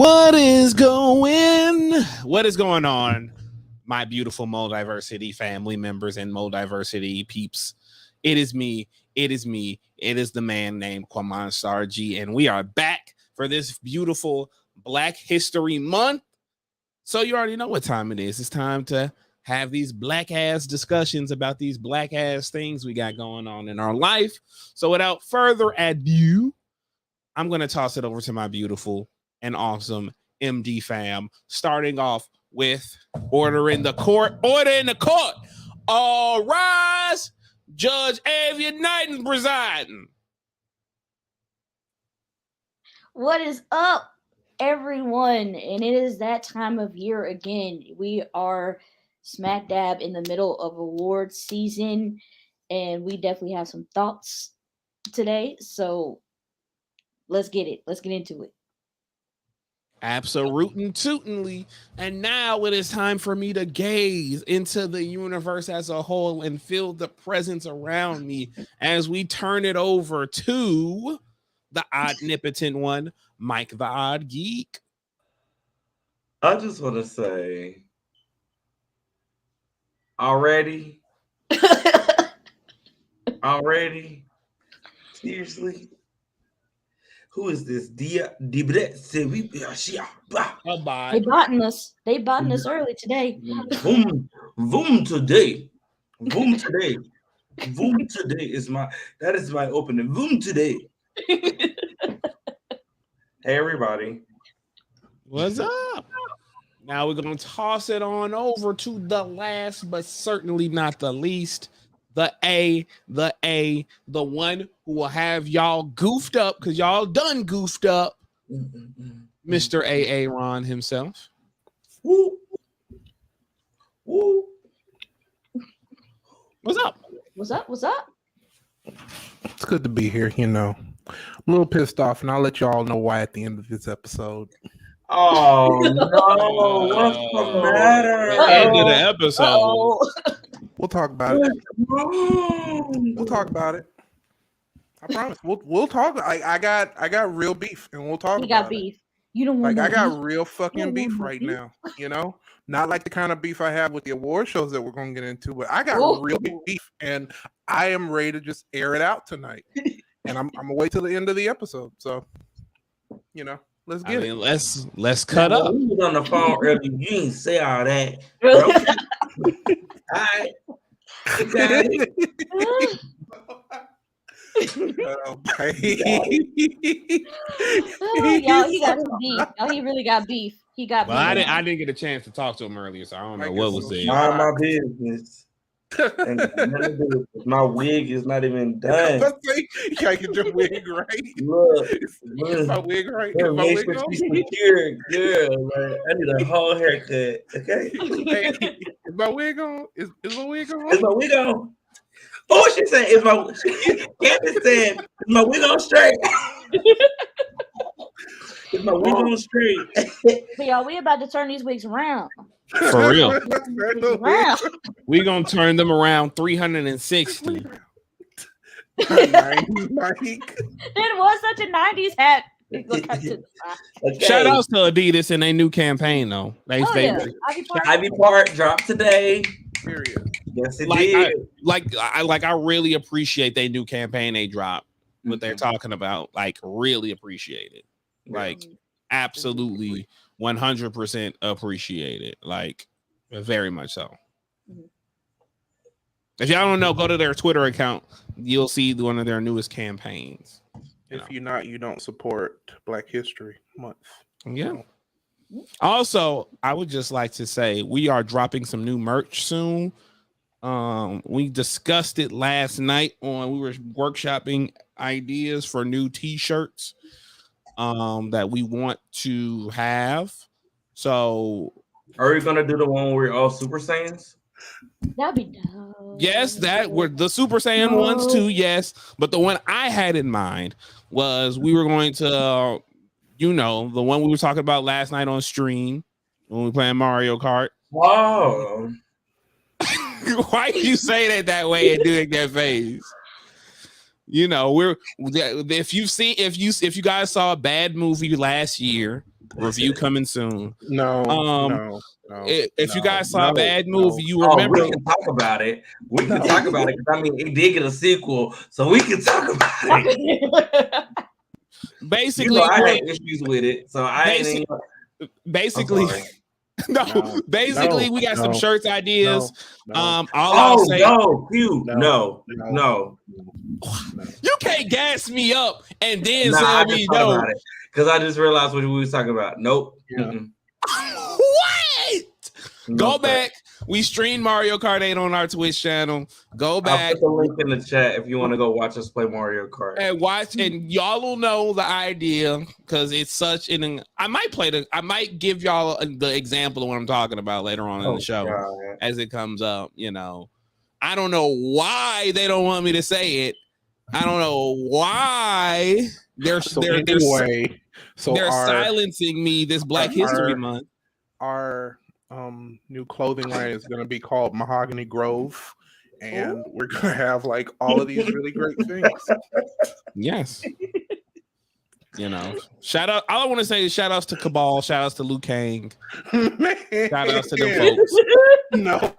What is going on, my beautiful MulDiversity family members and MulDiversity peeps? It is me. It is the man named Kwaman Sarji, and we are back for this beautiful Black History Month. So you already know what time it is. It's time to have these black ass discussions about these black ass things we got going on in our life. So without further ado, I'm going to toss it over to my beautiful and awesome MD fam, starting off with order in the court. All rise. Judge Avia Knighton presiding. What is up, everyone? And it is that time of year again. We are smack dab in the middle of awards season, and we definitely have some thoughts today. So let's get it. Let's get into it. Absolutely. And now it is time for me to gaze into the universe as a whole and feel the presence around me as we turn it over to the omnipotent one, Mike the Odd Geek. I just want to say, already? Seriously? Who is this? They botting us. They botting us early today. Boom today. Boom today. Boom today is my opening. Boom today. Hey everybody. What's up? Now we're gonna toss it on over to the last but certainly not the least. The one who will have y'all goofed up because y'all done goofed up. Mr. A.A. Ron himself. Woo. Woo. What's up? It's good to be here, you know. I'm a little pissed off, and I'll let you all know why at the end of this episode. Oh, no. What's the matter? End of the episode. We'll talk about it. We'll talk about it. I promise. We'll talk. I got real beef, and we'll talk. You got beef. You don't want I got real fucking beef right now. You know, not like the kind of beef I have with the award shows that we're gonna get into, but I got real beef, and I am ready to just air it out tonight. And I'm gonna wait till the end of the episode. So, you know, let's get it. Let's cut up. We was on the phone earlier. You didn't say all that. Bro. All right. Y'all, he got some beef. Y'all, he really got beef. He got beef. I didn't get a chance to talk to him earlier, so I don't know what was said. Mind my business. And my wig is not even done. You gotta get your wig right. Look, is my wig right? Is my wig on? Girl, man. I need a whole haircut. Okay. Hey, is my wig on? Is my wig on? Is my wig on? Oh, she said, Candace said, is my wig on straight? Is my wig on straight? But y'all, we about to turn these wigs around. For real. We gonna turn them around 360. It was such a 90s hat. Okay. Shout out to Adidas and their new campaign though. Ivy Park dropped today. Period. Yes, it did. I really appreciate their new campaign they dropped. What they're talking about, like, really appreciate it. Like, absolutely 100% appreciate it. Like, very much so. If y'all don't know, go to their Twitter account. You'll see one of their newest campaigns. If you don't support Black History Month. Yeah. Also, I would just like to say we are dropping some new merch soon. We discussed it last night we were workshopping ideas for new t-shirts that we want to have. So are we gonna do the one where we're all Super Saiyans? That'd be dope. Yes, that were the Super Saiyan ones too, yes. But the one I had in mind was we were going to the one we were talking about last night on stream when we were playing Mario Kart. Wow. Why do you say that way and doing that face? You know, if you guys saw a bad movie last year, Review coming soon. No. If you guys saw a bad movie, you Oh, remember. we can talk about it. We can talk about it because I mean, it did get a sequel, so we can talk about it. Basically, I had issues with it, so I ain't. Basically, basically, we got some shirts ideas. All I'll say, no. You can't gas me up and then I say just thought about it because I just realized what we was talking about. Nope. Yeah. What? Go back. We stream Mario Kart 8 on our Twitch channel. Go back. I'll put the link in the chat if you want to go watch us play Mario Kart. And watch, and y'all will know the idea because it's such an. I might give y'all the example of what I'm talking about later on in the show as it comes up. You know, I don't know why they don't want me to say it. I don't know why they're silencing me this Black History Month. Our new clothing line is going to be called Mahogany Grove, and we're going to have like all of these really great things. Yes. You know, shout out. All I want to say is shout outs to Cabal, shout outs to Liu Kang, shout outs to them folks. No.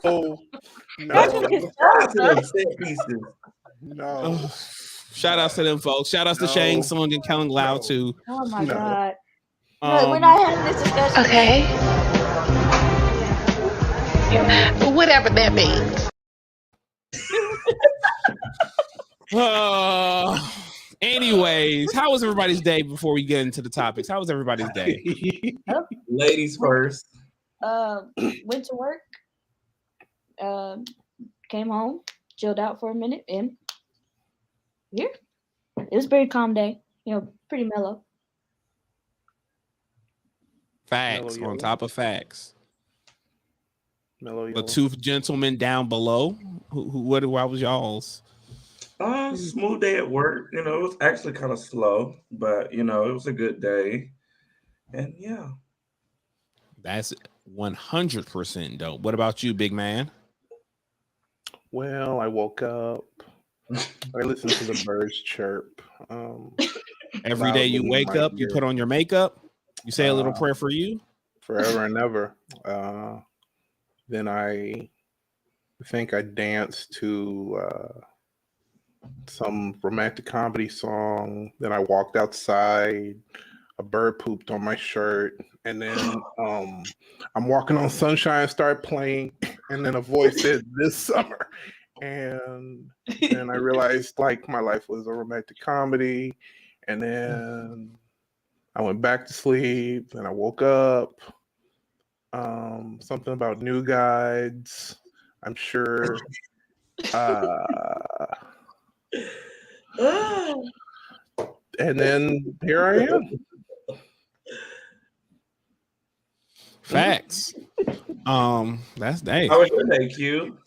Shout outs to them folks. Shout outs to Shang Tsung and Kellen Lau too. Oh my God. No, we're not having this discussion. Okay. Whatever that means. Anyways, how was everybody's day before we get into the topics? How was everybody's day? Ladies first. Went to work. Came home, chilled out for a minute, and here. It was a very calm day. You know, pretty mellow. Facts on top of facts. Mellow the two gentlemen down below. What was y'all's? Smooth day at work. You know, it was actually kind of slow, but you know, it was a good day. And yeah. That's 100% dope. What about you, big man? Well, I woke up. I listened to the birds chirp. Every day you wake up, you put on your makeup, you say a little prayer for you. Forever and ever. Then I think I danced to some romantic comedy song. Then I walked outside. A bird pooped on my shirt. And then I'm walking on sunshine, start playing. And then a voice said, "This summer." And then I realized like my life was a romantic comedy. And then I went back to sleep. And I woke up. Something about new guides, I'm sure. And then here I am. Facts. That's day. How was your day, Q?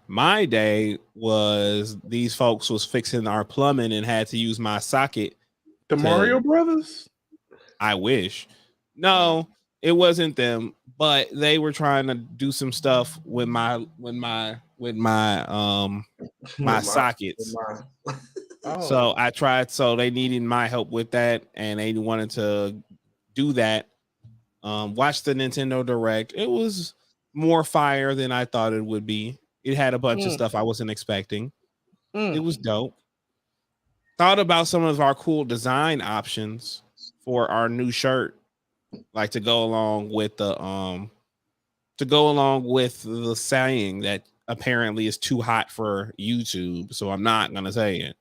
My day was these folks was fixing our plumbing and had to use my socket. The Mario Brothers? I wish. No, it wasn't them, but they were trying to do some stuff with my sockets. So I tried. So they needed my help with that, and they wanted to do that. Watched the Nintendo Direct. It was more fire than I thought it would be. It had a bunch of stuff I wasn't expecting. It was dope. Thought about some of our cool design options for our new shirt, like to go along with the saying that apparently is too hot for YouTube. So I'm not gonna say it.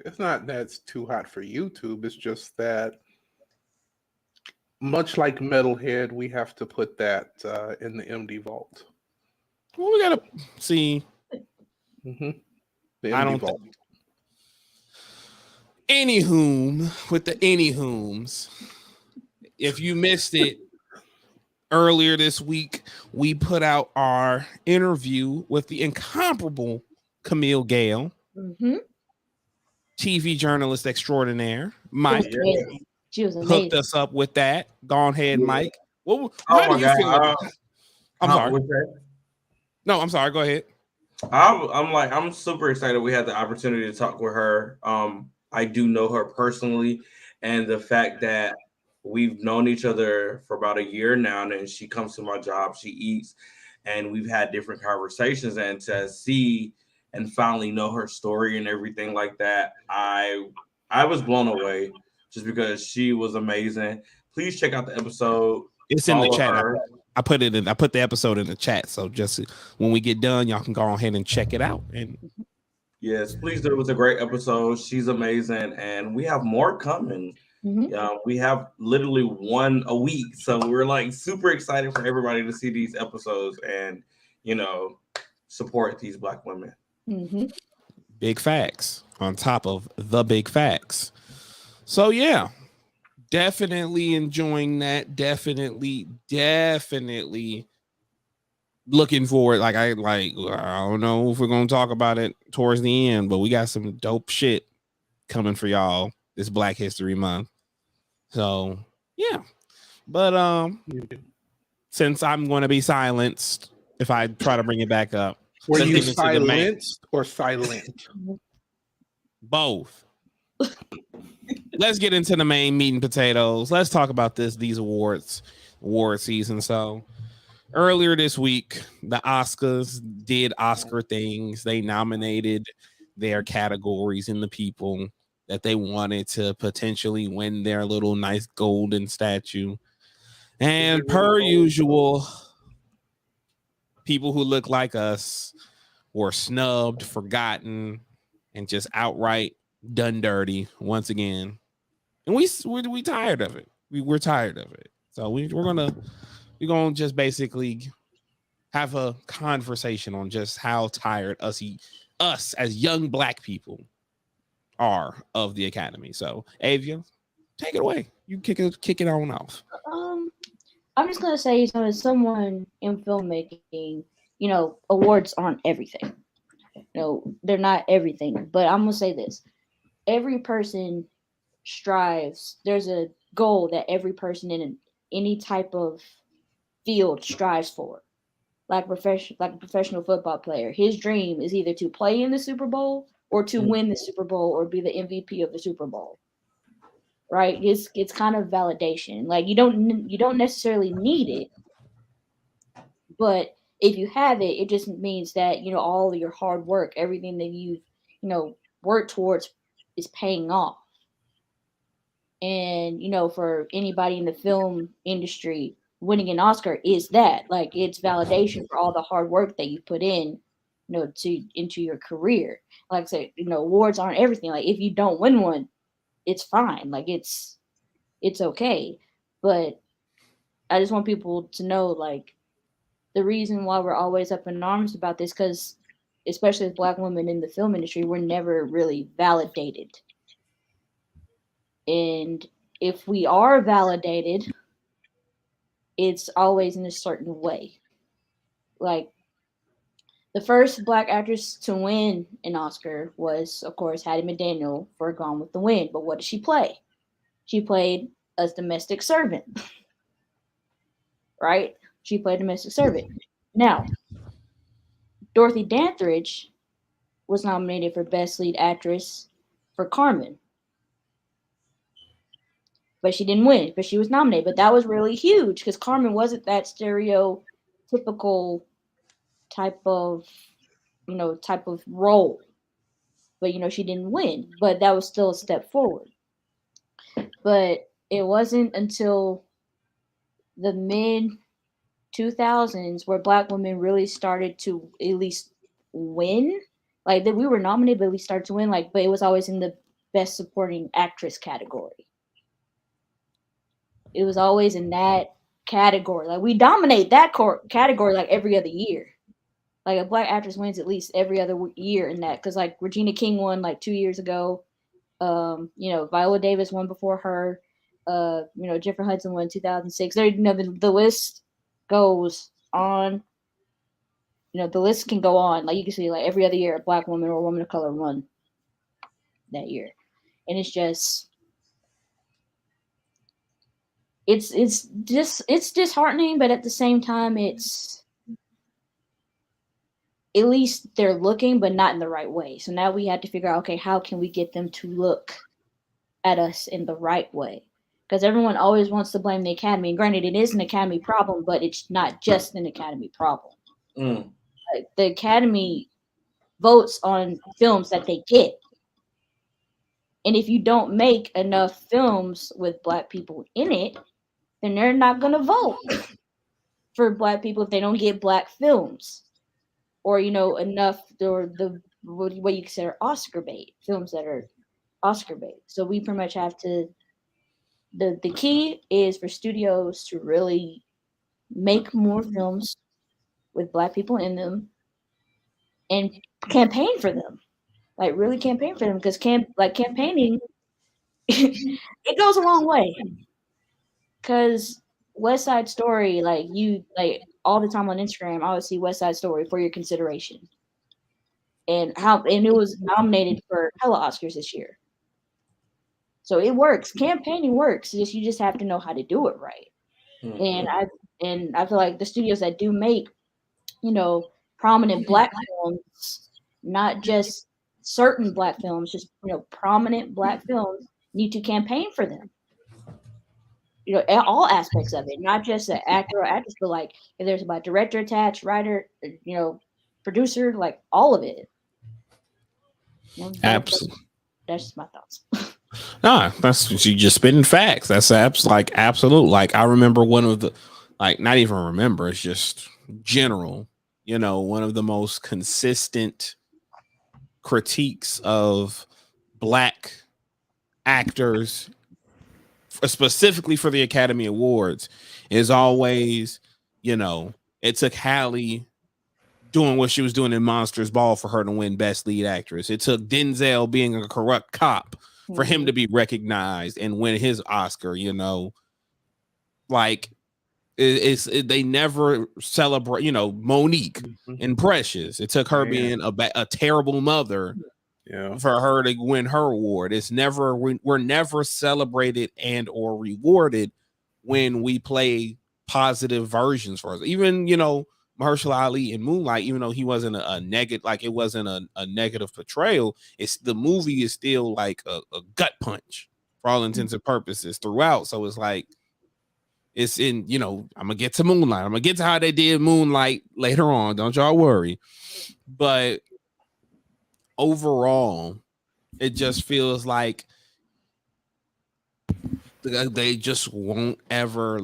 It's not that it's too hot for YouTube. It's just that, much like Metalhead, we have to put that in the MD vault. Well, we gotta see. The MD I don't vault. Anywhom, with the anywhoms, if you missed it earlier this week, we put out our interview with the incomparable Camille Gale, TV journalist extraordinaire. Mike she was hooked us up with that. Go ahead, Mike. How do you feel? I'm sorry. No, I'm sorry. Go ahead. I'm super excited we had the opportunity to talk with her. I do know her personally, and the fact that we've known each other for about a year now, and then she comes to my job, she eats, and we've had different conversations. And to see and finally know her story and everything like that, I was blown away just because she was amazing. Please check out the episode. It's in the Follow chat. her. I put the episode in the chat. So just when we get done, y'all can go ahead and check it out. And Yes, please do. It was a great episode. She's amazing, and we have more coming. We have literally one a week, so we're like super excited for everybody to see these episodes and support these Black women. Big facts on top of the big facts. So yeah, definitely enjoying that. Definitely looking forward. Like I don't know if we're gonna talk about it towards the end, but we got some dope shit coming for y'all this Black History Month. So yeah, but since I'm going to be silenced if I try to bring it back up, Were let's you get into the main- silenced or silent? both. Let's get into the main meat and potatoes. Let's talk about these award season. So earlier this week, the Oscars did Oscar things. They nominated their categories and the people that they wanted to potentially win their little nice golden statue. And per usual, people who look like us were snubbed, forgotten, and just outright done dirty once again. And we tired of it. We're tired of it. So we're gonna just basically have a conversation on just how tired us as young Black people are of the Academy. So Avia, take it away. You kick it on off. I'm just gonna say, as someone in filmmaking, awards aren't everything. They're not everything. But I'm gonna say this: every person strives. There's a goal that every person in any type of field strives for. Like a professional football player, his dream is either to play in the Super Bowl or to win the Super Bowl or be the MVP of the Super Bowl. Right? It's kind of validation. Like you don't necessarily need it, but if you have it, it just means that all of your hard work, everything that you've worked towards, is paying off. And for anybody in the film industry, winning an Oscar is that, like, it's validation for all the hard work that you put in, into your career. Like I said, awards aren't everything. Like if you don't win one, it's fine. Like it's okay. But I just want people to know, like, the reason why we're always up in arms about this, because especially as Black women in the film industry, we're never really validated. And if we are validated, it's always in a certain way. Like, the first Black actress to win an Oscar was, of course, Hattie McDaniel for Gone with the Wind. But what did she play? She played a domestic servant. Right? She played a domestic servant. Now, Dorothy Dandridge was nominated for Best Lead Actress for Carmen. But she didn't win, but she was nominated. But that was really huge because Carmen wasn't that stereotypical type of role. But, she didn't win. But that was still a step forward. But it wasn't until the mid-2000s where Black women really started to at least win. Like, that we were nominated, but we started to win. Like, but it was always in the Best Supporting Actress category. It was always in that category. Like, we dominate that category like every other year. Like, a Black actress wins at least every other year in that. Because, like, Regina King won like 2 years ago. Viola Davis won before her. Jennifer Hudson won in 2006. There, the list goes on. The list can go on. Like, you can see, like, every other year, a Black woman or a woman of color won that year. And it's just, it's disheartening, but at the same time, it's, at least they're looking, but not in the right way. So now we have to figure out, okay, how can we get them to look at us in the right way? because everyone always wants to blame the Academy. And granted, it is an Academy problem, but it's not just an Academy problem. Like, the Academy votes on films that they get. And if you don't make enough films with Black people in it, then they're not going to vote for Black people if they don't get Black films. Or, enough, or what you consider Oscar bait, films that are Oscar bait. So we pretty much have to, the key is for studios to really make more films with Black people in them and campaign for them. Like, really campaign for them, because campaigning, it goes a long way. Because West Side Story, all the time on Instagram, I always see West Side Story for your consideration. And it was nominated for hella Oscars this year. So it works. Campaigning works. You just have to know how to do it right. Mm-hmm. And I feel like the studios that do make, prominent Black films, not just certain Black films, just prominent Black films, need to campaign for them. All aspects of it, not just the actor or actress, but like if there's a director attached, writer, producer, like all of it. Absolutely. That's just my thoughts. Nah, that's you just spitting facts. That's absolute. Like, I remember one of the, not even remember, it's just general, one of the most consistent critiques of Black actors, specifically for the Academy Awards, is always, it took Halle doing what she was doing in Monsters Ball for her to win Best Lead Actress. It took Denzel being a corrupt cop for him to be recognized and win his Oscar. They never celebrate. Monique and Precious. It took her being a terrible mother. Yeah, for her to win her award. It's never, we're never celebrated and or rewarded when we play positive versions for us. Even Mahershala Ali in Moonlight, even though he wasn't a negative, it wasn't a negative portrayal, it's the movie is still like a gut punch for all intents and purposes throughout. So it's like, it's in, I'm gonna get to Moonlight. I'm gonna get to how they did Moonlight later on. Don't y'all worry. But overall, it just feels like they just won't ever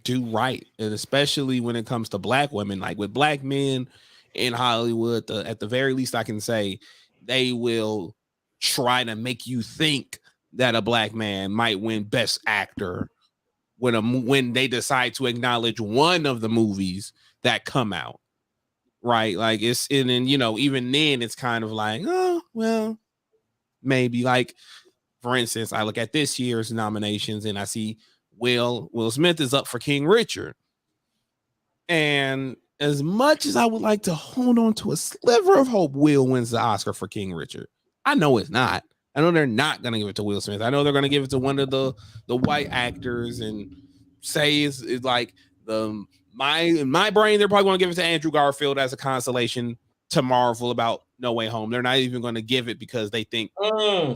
do right, and especially when it comes to Black women. Like with Black men in Hollywood, at the very least, I can say they will try to make you think that a Black man might win Best Actor when they decide to acknowledge one of the movies that come out. Right, it's and then even then it's kind of like, oh well, maybe. Like, for instance, I look at this year's nominations and I see Will Smith is up for King Richard, and as much as I would like to hold on to a sliver of hope Will wins the Oscar for King Richard, I know it's not. I know they're not going to give it to Will Smith. I know they're going to give it to one of the white actors and say it's like in my brain, they're probably going to give it to Andrew Garfield as a consolation to Marvel about No Way Home. They're not even going to give it because they think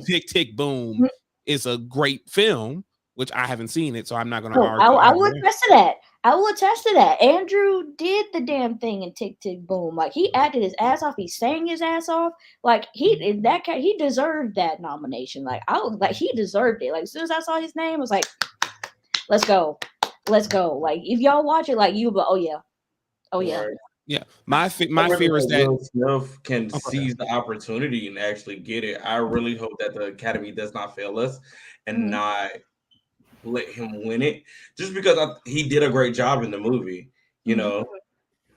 Tick, Tick, Boom is a great film, which I haven't seen it, so I'm not going to argue. I will attest to that. I will attest to that. Andrew did the damn thing in Tick, Tick, Boom. Like, he acted his ass off. He sang his ass off. Like, he deserved that nomination. Like, he deserved it. Like, as soon as I saw his name, I was like, let's go. Let's go. Like, if y'all watch it, like, you'll be, oh yeah. Right. Yeah. My fear is that Will Smith can seize the opportunity and actually get it. I really hope that the Academy does not fail us and not let him win it, just because he did a great job in the movie. A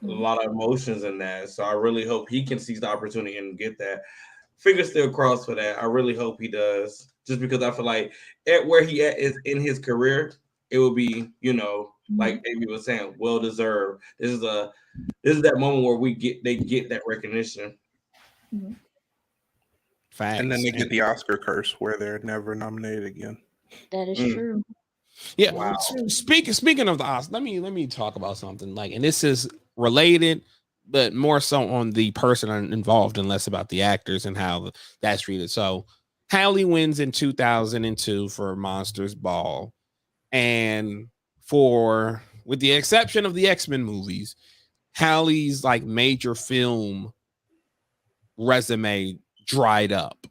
lot of emotions in that. So I really hope he can seize the opportunity and get that. Fingers still crossed for that. I really hope he does, just because I feel like at where he is in his career, it will be, like Amy was saying, well deserved. This is that moment where they get that recognition. Facts. And then they get the Oscar curse where they're never nominated again. That is true. Yeah. Wow. Speaking of the Oscars, let me talk about something and this is related, but more so on the person involved and less about the actors and how that's treated. So Halle wins in 2002 for Monsters Ball. And with the exception of the X-Men movies, Halle's like major film resume dried up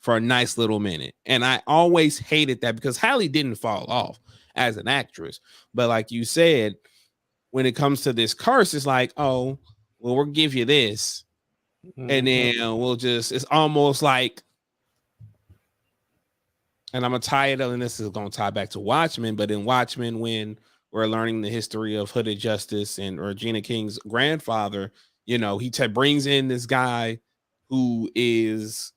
for a nice little minute. And I always hated that because Halle didn't fall off as an actress. But like you said, when it comes to this curse, it's like, oh, well, we'll give you this. And then it's almost like, and I'm going to tie it up, and this is going to tie back to Watchmen, but in Watchmen, when we're learning the history of Hooded Justice and Regina King's grandfather, he brings in this guy who is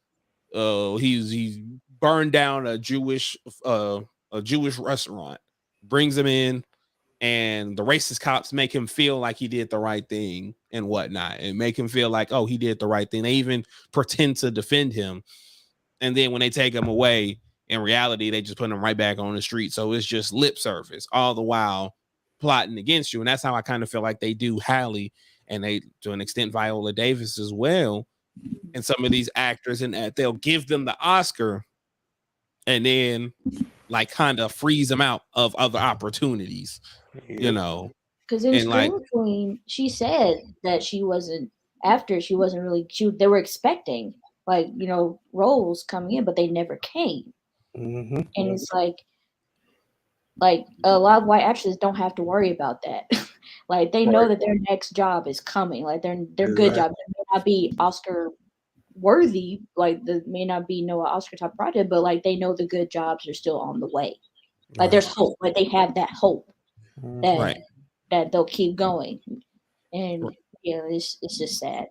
he's burned down a Jewish restaurant, brings him in, and the racist cops make him feel like he did the right thing and whatnot, and make him feel like, oh, he did the right thing. They even pretend to defend him, and then when they take him away, in reality, they just put him right back on the street. So it's just lip service, all the while plotting against you. And that's how I kind of feel like they do Halle, and they, to an extent, Viola Davis as well, and some of these actors, and that they'll give them the Oscar and then like kind of freeze them out of other opportunities, Because in Scream Queen, she said that she wasn't really, they were expecting roles coming in, but they never came. Mm-hmm. And it's like a lot of white actors don't have to worry about that. Like they know that their next job is coming. Like their good job. It may not be Oscar worthy, like there may not be no Oscar type project, but like they know the good jobs are still on the way. Like there's hope. Like they have that hope that they'll keep going. And it's just sad.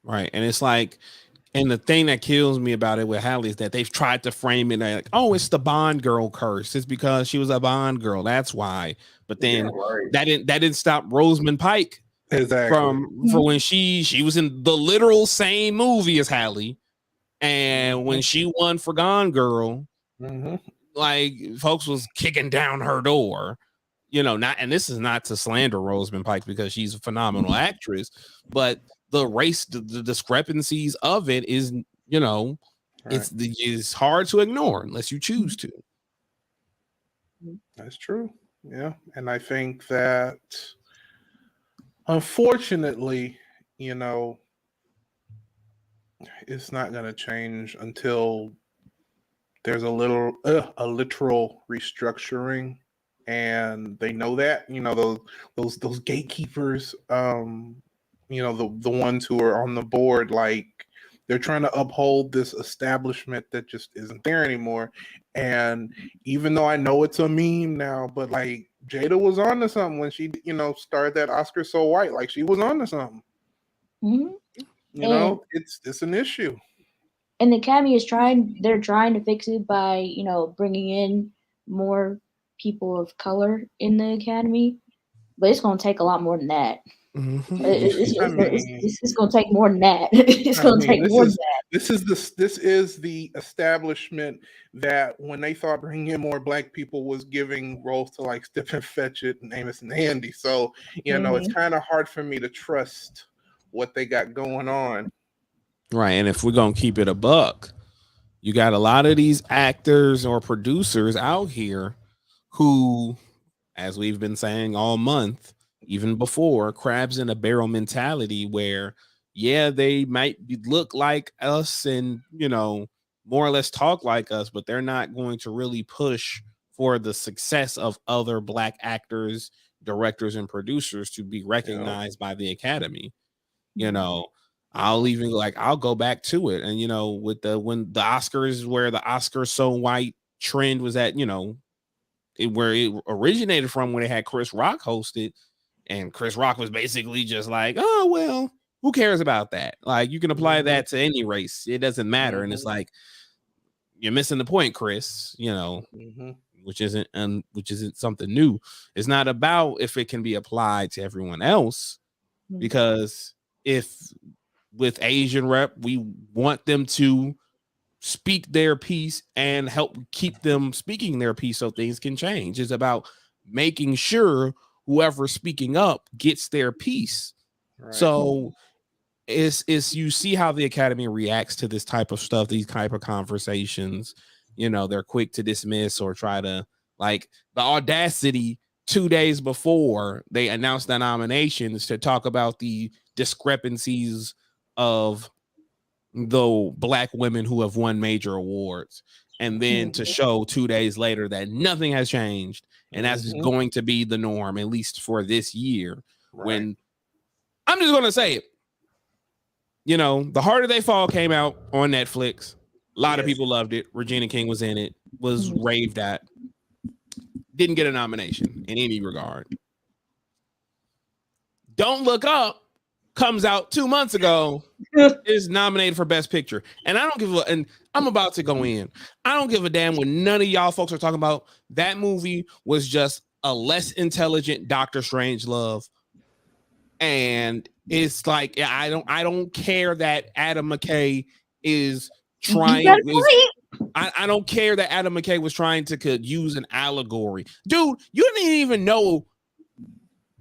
Right. And it's like, and the thing that kills me about it with Halle is that they've tried to frame it like, oh, it's the Bond girl curse. It's because she was a Bond girl. That's why. But then that didn't stop Rosamund Pike from when she was in the literal same movie as Halle. And when she won for Gone Girl, like folks was kicking down her door. And this is not to slander Rosamund Pike because she's a phenomenal actress, but the discrepancies of it is, it's hard to ignore unless you choose to. That's true. Yeah. And I think that unfortunately, it's not going to change until there's a literal restructuring, and they know that, those gatekeepers, the ones who are on the board, like they're trying to uphold this establishment that just isn't there anymore. And even though I know it's a meme now, but like Jada was on to something when she, started that Oscar So White, like she was on to something. It's an issue. And the Academy they're trying to fix it by, bringing in more people of color in the Academy, but it's going to take a lot more than that. It's going to take more than that. It's going to take more than that. This is the establishment that when they thought bringing in more Black people was giving roles to like Stephen Fetchit and Amos and Andy. So, it's kind of hard for me to trust what they got going on. Right. And if we're going to keep it a buck, you got a lot of these actors or producers out here who, as we've been saying all month, even before, crabs in a barrel mentality where, they might look like us and, more or less talk like us, but they're not going to really push for the success of other Black actors, directors, and producers to be recognized by the Academy. I'll go back to it. And, when the Oscars, where the Oscar So White trend was at, where it originated from, when they had Chris Rock hosted, and Chris Rock was basically just like, oh, well, who cares about that? Like, you can apply that to any race. It doesn't matter. And it's like, you're missing the point, Chris, which isn't something new. It's not about if it can be applied to everyone else, because if with Asian rep, we want them to speak their piece and help keep them speaking their piece so things can change. It's about making sure whoever's speaking up gets their piece. Right. So it's you see how the Academy reacts to this type of stuff, these type of conversations. They're quick to dismiss or try to Like the audacity 2 days before they announced the nominations to talk about the discrepancies of the Black women who have won major awards, and then to show 2 days later that nothing has changed, and that's going to be the norm, at least for this year. Right. When I'm just gonna say it, you know, The Harder They Fall came out on Netflix. A lot of people loved it. Regina King was in it, was raved at. Didn't get a nomination in any regard. Don't Look Up comes out 2 months ago, is nominated for Best Picture. And I don't give a, and I'm about to go in. I don't give a damn what none of y'all folks are talking about. That movie was just a less intelligent Doctor Strangelove. And it's like, I don't care that Adam McKay is trying. I don't care that Adam McKay was trying to use an allegory. Dude, you didn't even know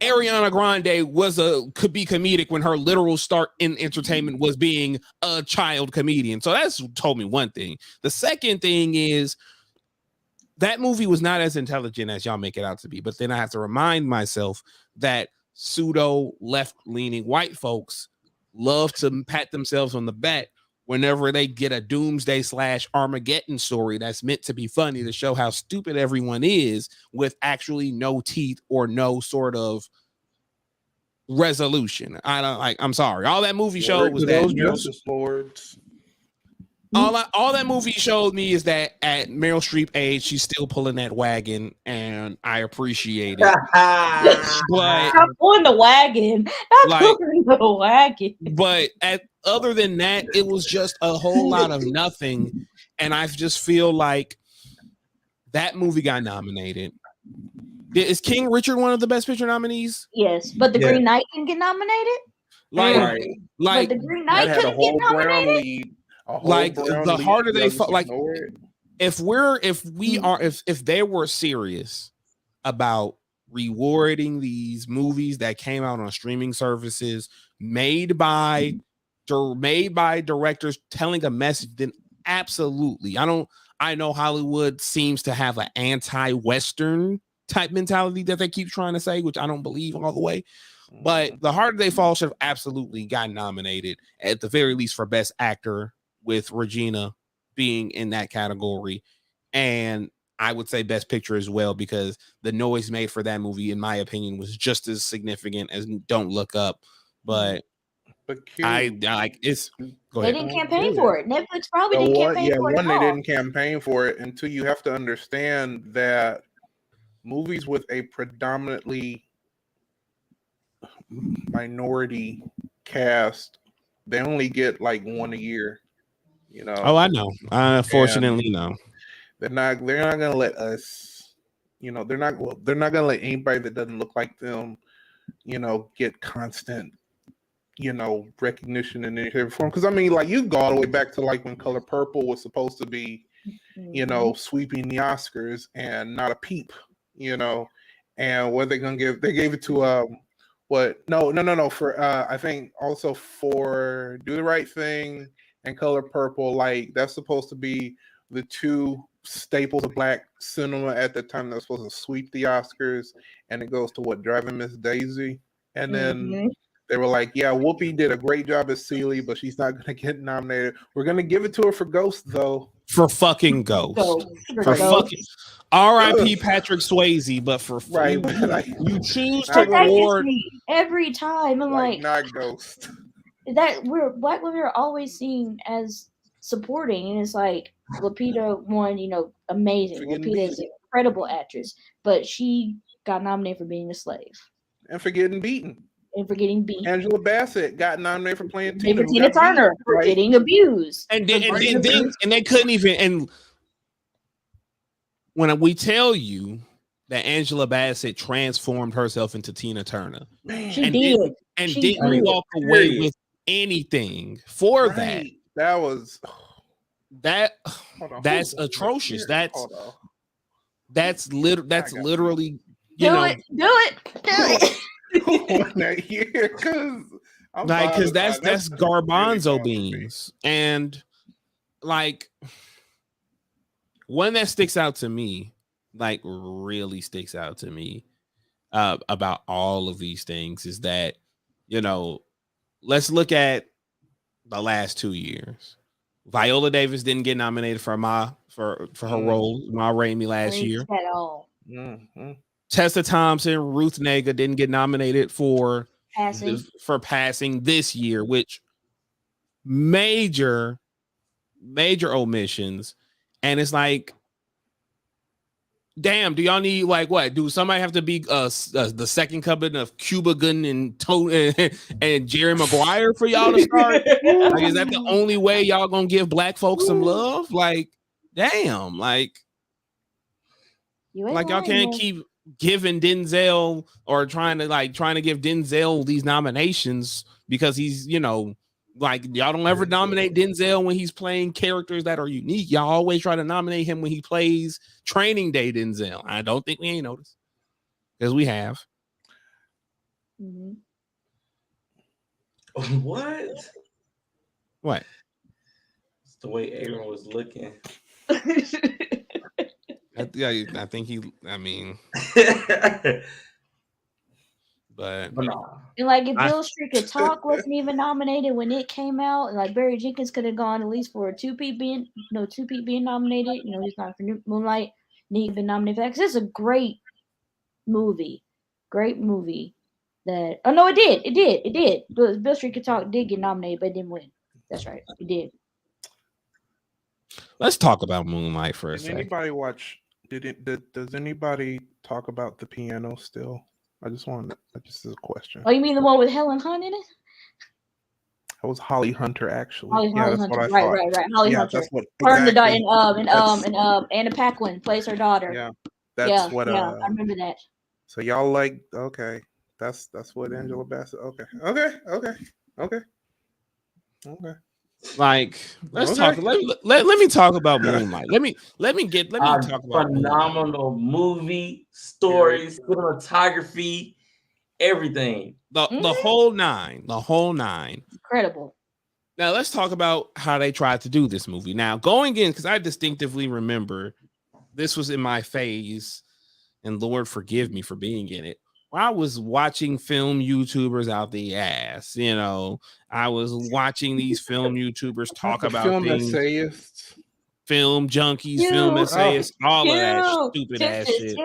Ariana Grande could be comedic when her literal start in entertainment was being a child comedian. So that's told me one thing. The second thing is that movie was not as intelligent as y'all make it out to be. But then I have to remind myself that pseudo left-leaning white folks love to pat themselves on the back whenever they get a doomsday / Armageddon story that's meant to be funny to show how stupid everyone is with actually no teeth or no sort of resolution. I'm sorry. All that movie showed was that Justice Lords. All that movie showed me is that at Meryl Streep age, she's still pulling that wagon, and I appreciate it. But stop pulling the wagon. Pulling the wagon. But other than that, it was just a whole lot of nothing, and I just feel like that movie got nominated. Is King Richard one of the Best Picture nominees? Yes, but The Green Knight didn't get nominated. Like The Green Knight couldn't get nominated. Like The Harder They Fall, like if they were serious about rewarding these movies that came out on streaming services made by directors telling a message, then absolutely. I know Hollywood seems to have an anti-Western type mentality that they keep trying to say, which I don't believe all the way. But The Harder They Fall should have absolutely gotten nominated, at the very least, for Best Actor, with Regina being in that category. And I would say Best Picture as well, because the noise made for that movie, in my opinion, was just as significant as Don't Look Up. But I like it's. They didn't campaign for it. Netflix probably didn't campaign for it. They didn't campaign for it until you have to understand that movies with a predominantly minority cast, they only get like one a year. You know. Oh, I know. I unfortunately know. They're not gonna let us, you know, they're not gonna let anybody that doesn't look like them, you know, get constant, you know, recognition in any form. Because I mean, like, you go all the way back to like when Color Purple was supposed to be, you know, sweeping the Oscars and not a peep, you know. And what they're gonna give, they gave it to for I think also for Do the Right Thing and Color Purple, like that's supposed to be the two staples of Black cinema at the time that was supposed to sweep the Oscars, and it goes to Driving Miss Daisy, and then they were like, yeah, Whoopi did a great job as Celie, but she's not going to get nominated. We're going to give it to her for Ghost, though. For fucking Ghost. For fucking R.I.P. Patrick Swayze, but for right, but like, you choose to reward every time. I'm like not Ghost. That Black women are always seen as supporting, and it's like Lupita won, you know, amazing. Lupita is an incredible actress, but she got nominated for being a slave and for getting beaten. Angela Bassett got nominated for playing Tina Turner for getting abused, and they couldn't even. And when we tell you that Angela Bassett transformed herself into Tina Turner, she didn't walk away with anything for that. That's atrocious. That's literally do it. That year, because that's garbanzo beans, and like one that sticks out to me like really sticks out to me about all of these things is that, you know, let's look at the last 2 years. Viola Davis didn't get nominated for her role, Ma Rainey last year. At all. Mm-hmm. Tessa Thompson, Ruth Negga didn't get nominated for passing this year, which major omissions. And it's like, damn, do y'all need like what? Do somebody have to be the second coming of Cuba Gooding and Jerry Maguire for y'all to start? Like, is that the only way y'all gonna give black folks some love? Like, damn, like y'all can't keep giving Denzel or trying to give Denzel these nominations because he's, you know, like y'all don't ever nominate Denzel when he's playing characters that are unique. Y'all always try to nominate him when he plays Training Day Denzel. I don't think we ain't noticed because we have. Mm-hmm. What? It's the way Aaron was looking. I think he. I mean, but and like if Bill Street Could Talk wasn't even nominated when it came out, and like Barry Jenkins could have gone at least for a two-peat being nominated. You know, he's not for Moonlight, and he'd been nominated for that because it's a great movie. That it did. Bill Street Could Talk did get nominated, but it didn't win. That's right, it did. Let's talk about Moonlight for a second. Anybody watch? Does anybody talk about The Piano still? Just is a question. Oh, you mean the one with Helen Hunt in it? That was Holly Hunter, actually. Holly that's Hunter. What I thought. Right. Holly Hunter. That's what. Exactly. And Anna Paquin plays her daughter. Yeah, that's what. I remember that. So y'all like okay? That's what Angela Bassett. Okay. Like, let's talk. Let me talk about Moonlight. Let me talk about phenomenal Moonlight. Movie, stories, cinematography, everything. The whole nine. Incredible. Now let's talk about how they tried to do this movie. Now going in, because I distinctively remember this was in my phase, and Lord forgive me for being in it. I was watching film YouTubers out the ass, you know. I was watching these film YouTubers talk about film things, essayists, film junkies, film essayists, all of that stupid ass shit.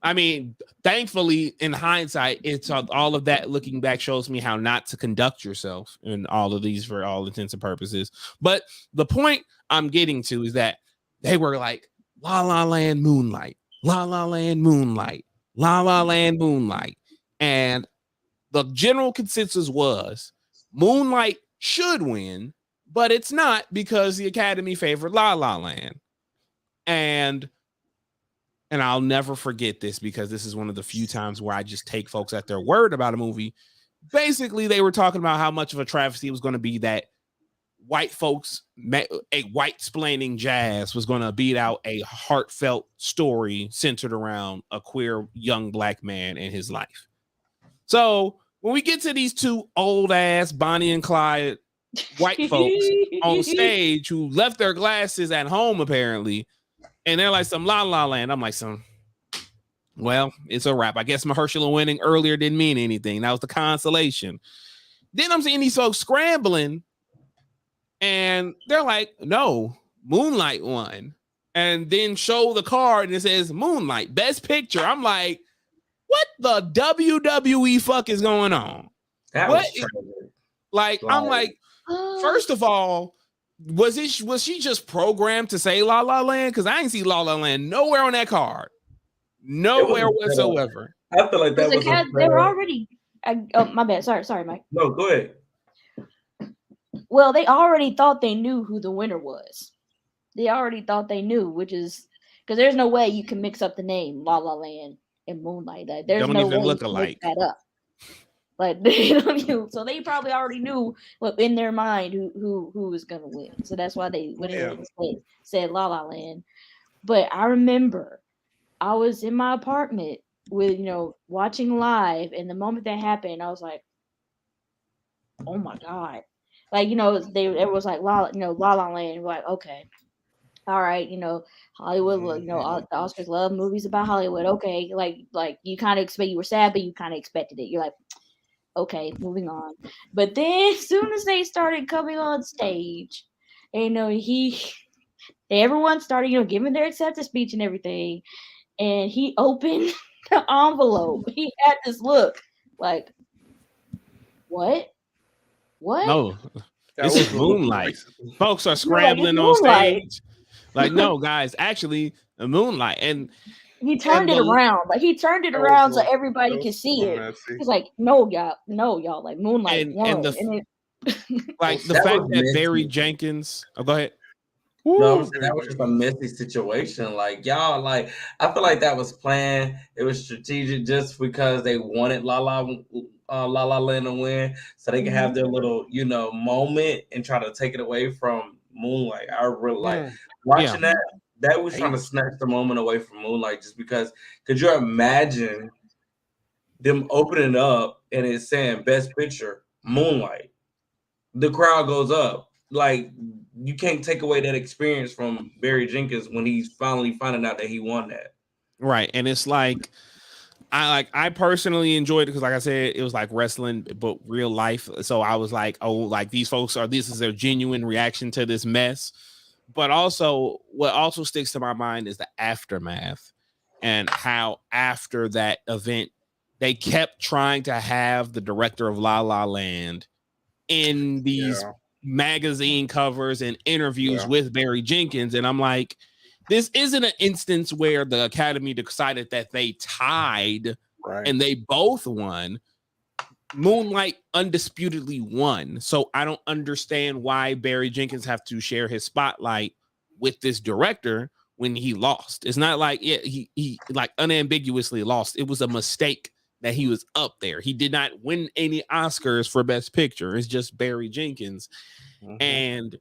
I mean, thankfully, in hindsight, it's all of that. Looking back, shows me how not to conduct yourself in all of these for all intents and purposes. But the point I'm getting to is that they were like La La Land, Moonlight, La La Land, Moonlight. La La Land, Moonlight. And the general consensus was Moonlight should win, but it's not because the Academy favored La La Land. And I'll never forget this because this is one of the few times where I just take folks at their word about a movie. Basically, they were talking about how much of a travesty it was going to be that white folks, a white-splaining jazz was going to beat out a heartfelt story centered around a queer young black man and his life. So when we get to these two old-ass Bonnie and Clyde white folks on stage who left their glasses at home, apparently, and they're like some La La Land, I'm like, well, it's a wrap. I guess Mahershala winning earlier didn't mean anything. That was the consolation. Then I'm seeing these folks scrambling, and they're like, no, Moonlight won. And then show the card and it says Moonlight, best picture. I'm like, what the WWE fuck is going on? I'm like, first of all, was she just programmed to say La La Land? Because I ain't see La La Land nowhere on that card. Nowhere whatsoever. I feel like that was they were already. Oh, my bad. Sorry, Mike. No, go ahead. Well, they already thought they knew who the winner was. They already thought they knew, which is because there's no way you can mix up the name La La Land and Moonlight. There's don't no even way look you can alike. mix that up. Like they don't know. So they probably already knew what in their mind who was gonna win. So that's why they went ahead and said La La Land. But I remember I was in my apartment with watching live, and the moment that happened, I was like, oh my God. Like, it was like La La Land. We're like, okay. all right, Hollywood, the Oscars love movies about Hollywood. Okay, like you kind of expect, you were sad, but you kind of expected it. You're like, okay, moving on. But then, as soon as they started coming on stage, and everyone started, giving their acceptance speech and everything, and he opened the envelope. He had this look like, what? No, That this was is a little Moonlight. racist. Folks are You're like, it's scrambling on Moonlight. stage. Like, no, guys, actually, a Moonlight. And He turned it around. Like, he turned it That around was so a- everybody that could was see so it. messy. He's like, no, y'all, like Moonlight and won. the And like the That fact was that messy. Barry Jenkins. Oh, go ahead. No, Woo, that was just a messy situation. Like y'all, like I feel like that was planned. It was strategic just because they wanted La La Land to win, so they can have their little, moment and try to take it away from Moonlight. I really like watching that. That was trying to snatch the moment away from Moonlight, just because. Could you imagine them opening up and it's saying Best Picture Moonlight? The crowd goes up. Like you can't take away that experience from Barry Jenkins when he's finally finding out that he won that. Right. And it's like I personally enjoyed it because, like I said, it was like wrestling but real life. So I was like, oh, like this is their genuine reaction to this mess. But also what also sticks to my mind is the aftermath and how after that event they kept trying to have the director of La La Land in these magazine covers and interviews with Barry Jenkins. And I'm like, this isn't an instance where the Academy decided that they tied and they both won. Moonlight undisputedly won. So I don't understand why Barry Jenkins have to share his spotlight with this director when he lost. It's not like he like unambiguously lost. It was a mistake that he was up there. He did not win any Oscars for Best Picture. It's just Barry Jenkins. And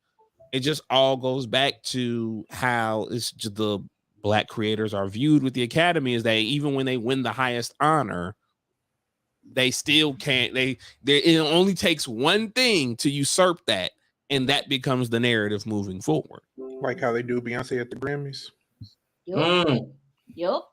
it just all goes back to how it's just the Black creators are viewed with the Academy, is that even when they win the highest honor, they still can't. It only takes one thing to usurp that, and that becomes the narrative moving forward. Like how they do Beyonce at the Grammys. Yup.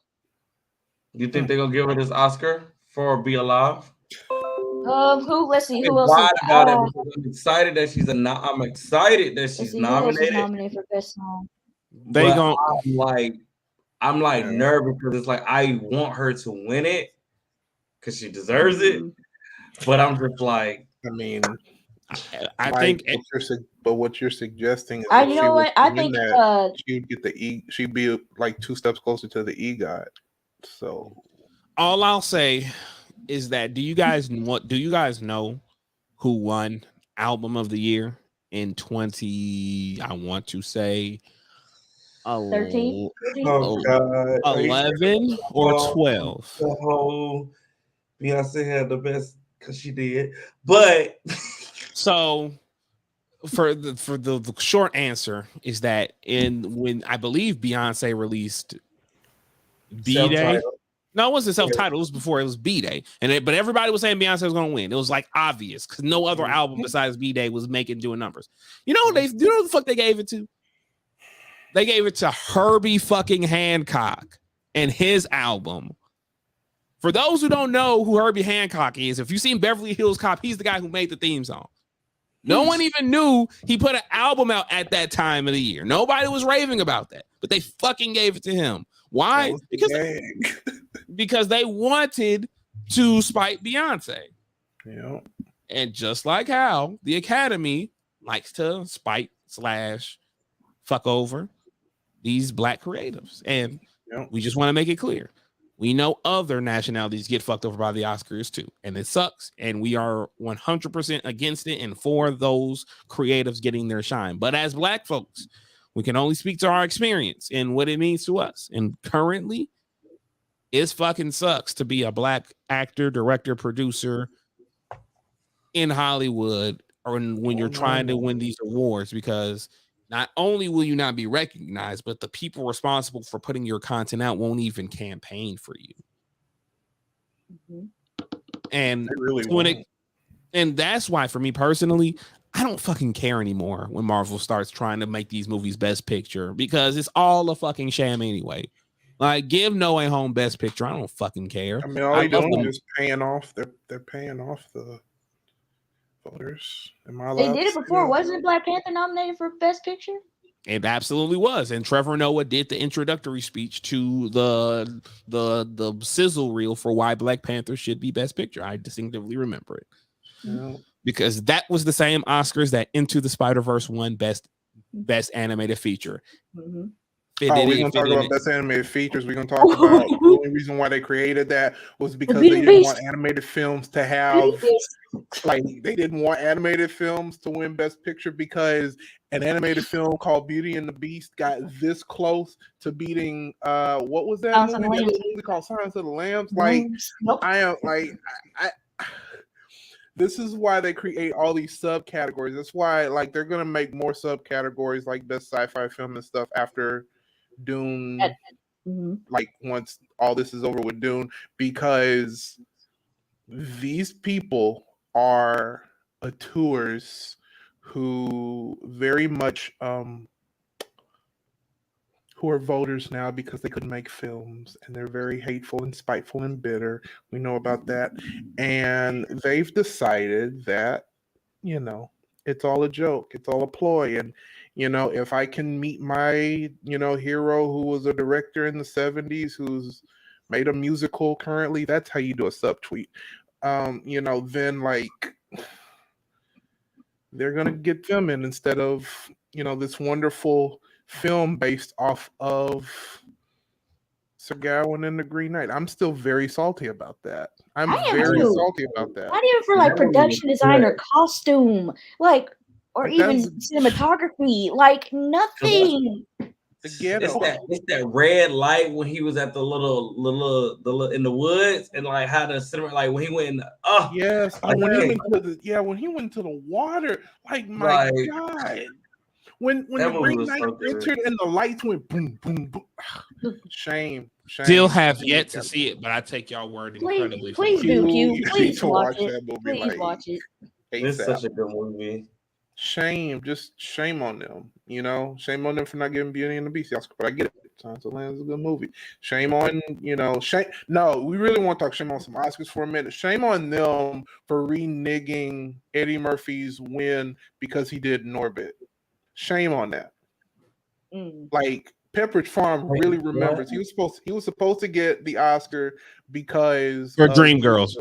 You think they're gonna give her this Oscar for Be Alive? Who? Let's see. Who else? Wild about it because I'm excited that she's I'm excited that she's nominated. Nominated for best song. I'm like nervous because it's like I want her to win it because she deserves it, but I'm just like, I mean, I think. But what you're suggesting is, you know what? I think she'd get she'd be like 2 steps closer to the EGOT. So all I'll say is that do you guys know who won album of the year in 20? I want to say 13, 11 or 12. The whole Beyonce had the best because she did, but so for the short answer is that when I believe Beyonce released B-Day. No, it wasn't self-titled. It was before. It was B-Day. But everybody was saying Beyonce was going to win. It was like obvious because no other album besides B-Day was doing numbers. You know who the fuck they gave it to? They gave it to Herbie fucking Hancock and his album. For those who don't know who Herbie Hancock is, if you've seen Beverly Hills Cop, he's the guy who made the theme song. No one even knew he put an album out at that time of the year. Nobody was raving about that, but they fucking gave it to him. Why? Because they wanted to spite Beyonce. Yeah. And just like how the Academy likes to spite / fuck over these Black creatives. And we just want to make it clear. We know other nationalities get fucked over by the Oscars too. And it sucks. And we are 100% against it and for those creatives getting their shine. But as Black folks, we can only speak to our experience and what it means to us. And currently, it fucking sucks to be a Black actor, director, producer in Hollywood or when you're trying to win these awards, because not only will you not be recognized, but the people responsible for putting your content out won't even campaign for you. And and that's why, for me personally, I don't fucking care anymore when Marvel starts trying to make these movies Best Picture because it's all a fucking sham anyway. Like, give No Way Home Best Picture. I don't fucking care. I mean, all I they love doing them. is paying off. They're paying off the voters. Am I They allowed did to it say before. that? Wasn't Black Panther nominated for Best Picture? It absolutely was, and Trevor Noah did the introductory speech to the sizzle reel for why Black Panther should be Best Picture. I distinctively remember it Yeah. because that was the same Oscars that Into the Spider-Verse won Best Animated Feature. Mm-hmm. Oh, we're gonna talk about best animated features. We're gonna talk about the only reason why they created that was because they didn't want animated films to have like they didn't want animated films to win Best Picture because an animated film called Beauty and the Beast got this close to beating what was that Silence movie? of the That Lambs. movie called Silence of the Lambs. Like Nope. I am like I this is why they create all these subcategories. That's why like they're gonna make more subcategories like best sci-fi film and stuff after Dune, like once all this is over with Dune, because these people are auteurs who very much who are voters now because they couldn't make films and they're very hateful and spiteful and bitter. We know about that. And they've decided that, you know, it's all a joke, it's all a ploy. And you know, if I can meet my, you know, hero who was a director in the 70s who's made a musical currently, that's how you do a subtweet. You know, then like they're gonna get them in instead of, you know, this wonderful film based off of Sir Gawain and the Green Knight. I'm still very salty about that. I'm very salty about that. Not even for like production design or costume, like or Like, even that's- cinematography, like nothing. It's that red light when he was at the little in the woods and like how the cinema like when he went yes, like, when he went to the water, like my God. When the Green Knight entered and the lights went boom, boom, boom. Shame. Still have yet to see it, but I take y'all word incredibly. Please do, Q. Please watch it. That movie, Please watch it. It's such a good movie. Shame, just shame on them. You know, shame on them for not giving Beauty and the Beast the Oscar. But I get it. Silence of the Lambs is a good movie. Shame on, you know, shame. No, we really want to talk shame on some Oscars for a minute. Shame on them for reneging Eddie Murphy's win because he did Norbit. Shame on that. Like Pepperidge Farm really remembers he was supposed to get the Oscar because for Dreamgirls,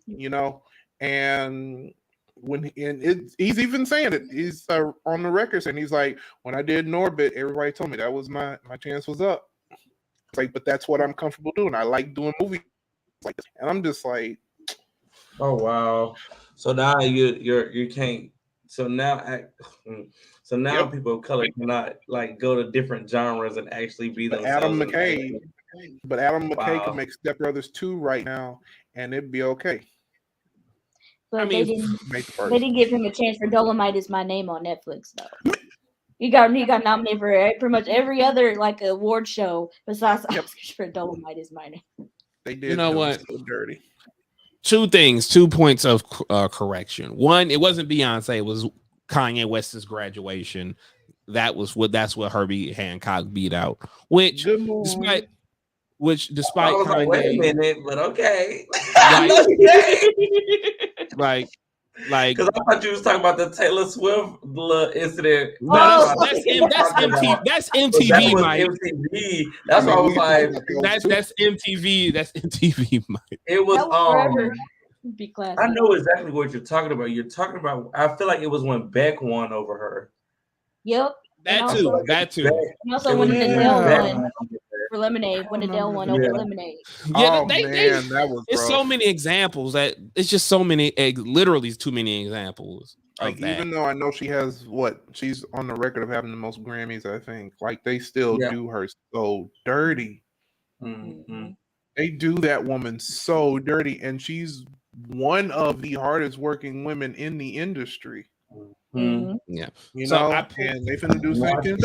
you know, and he's even saying it. He's on the record saying he's like, when I did Norbit, everybody told me that was my chance was up. It's like, but that's what I'm comfortable doing. I like doing movies like this, and I'm just like, oh wow. So now you can't. So now people of color cannot like go to different genres and actually be themselves. Adam McKay could make Step Brothers 2 right now, and it'd be okay. But they didn't give him a chance for Dolomite Is My Name on Netflix though. He got nominated for pretty much every other like award show besides Oscars for Dolomite Is My Name. They did. You know what? So dirty. 2 points of correction. One, it wasn't Beyonce, it was Kanye West's graduation. That's what Herbie Hancock beat out. Which despite I was Kanye, like, wait a minute, but okay. Like because I thought you was talking about the Taylor Swift incident. No, that's MTV, Mike. MTV. That's what I was like. That's MTV. That's MTV, Mike. It was Be classy. I know exactly what you're talking about. You're talking about. I feel like it was when Beck won over her. Yep. That too. And also when Adele won for Lemonade, when Adele won over Lemonade. Yeah, that was it's so many examples that it's just so many, literally too many examples. Like even though I know she's on the record of having the most Grammys, I think like they still do her so dirty. Mm-hmm. They do that woman so dirty, and she's one of the hardest working women in the industry. Mm-hmm. Yeah, you know, and they finna do something.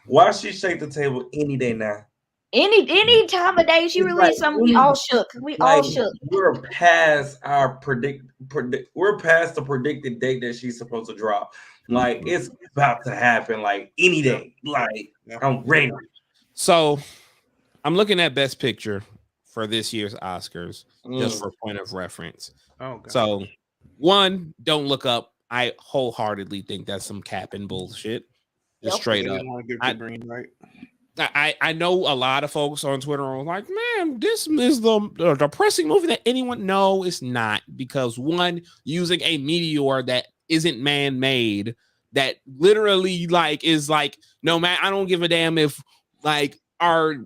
Why she shake the table any day now? Any time of day she It's released something, we all shook. We all shook. We're past our we're past the predicted date that she's supposed to drop. Like it's about to happen like any day. Like I'm ready. So I'm looking at Best Picture for this year's Oscars, just for point of reference. Oh, God. So one, Don't Look Up. I wholeheartedly think that's some capping bullshit. Just straight up. I know a lot of folks on Twitter are like, man, this is the depressing movie that anyone. No, it's not, because one, using a meteor that isn't man-made, that literally like is like, no man, I don't give a damn if like our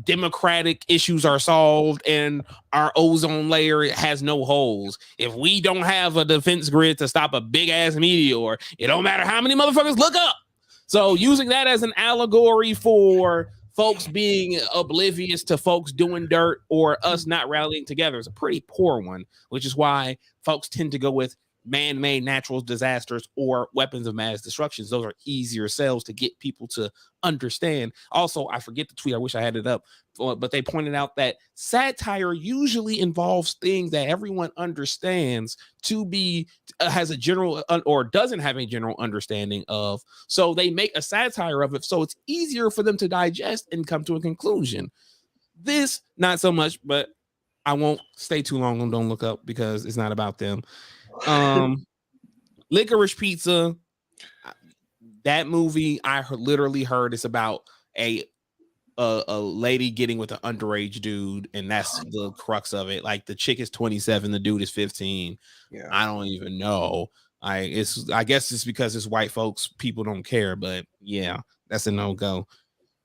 democratic issues are solved and our ozone layer has no holes. If we don't have a defense grid to stop a big ass meteor, it don't matter how many motherfuckers look up. So using that as an allegory for folks being oblivious to folks doing dirt or us not rallying together is a pretty poor one, which is why folks tend to go with man-made natural disasters or weapons of mass destruction. Those are easier sells to get people to understand. Also, I forget the tweet. I wish I had it up, but they pointed out that satire usually involves things that everyone understands to be has a general or doesn't have a general understanding of. So they make a satire of it, so it's easier for them to digest and come to a conclusion. This, not so much, but I won't stay too long on Don't Look Up because it's not about them. Licorice Pizza, that movie I literally heard it's about a lady getting with an underage dude, and that's the crux of it. Like the chick is 27, the dude is 15. Yeah, I don't even know. I guess it's because it's white folks, people don't care, but yeah, that's a no-go.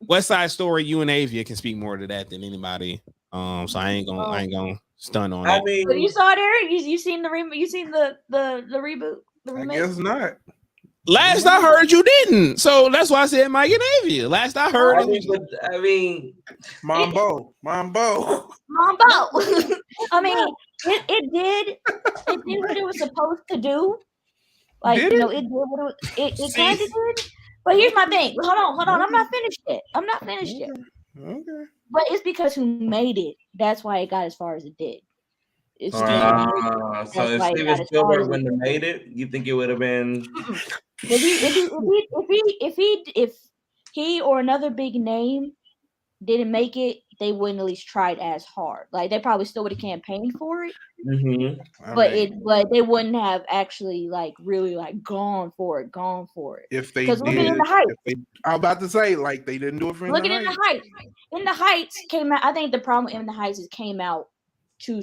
West Side Story, you and Avia can speak more to that than anybody. So I ain't gonna stun on it. Mean, you saw it, Eric? You seen the reboot? You seen the reboot? The remake? I guess not. Last I heard, you didn't. So that's why I said Mike and Avia. Last I heard, I mean, Mambo. I mean, it did what it was supposed to do. Like it did what it kind of did. But here's my thing. Hold on. I'm not finished yet. Okay. But it's because who made it. That's why it got as far as it did. So if Steven Spielberg wouldn't have made it, you think it would have been? If he or another big name didn't make it, they wouldn't at least tried as hard. Like they probably still would have campaigned for it, but they wouldn't have actually like really like gone for it. If they did, look at In the Heights. I'm about to say like they didn't do it for. Look at In the Heights. In the Heights came out. I think the problem with In the Heights is came out too.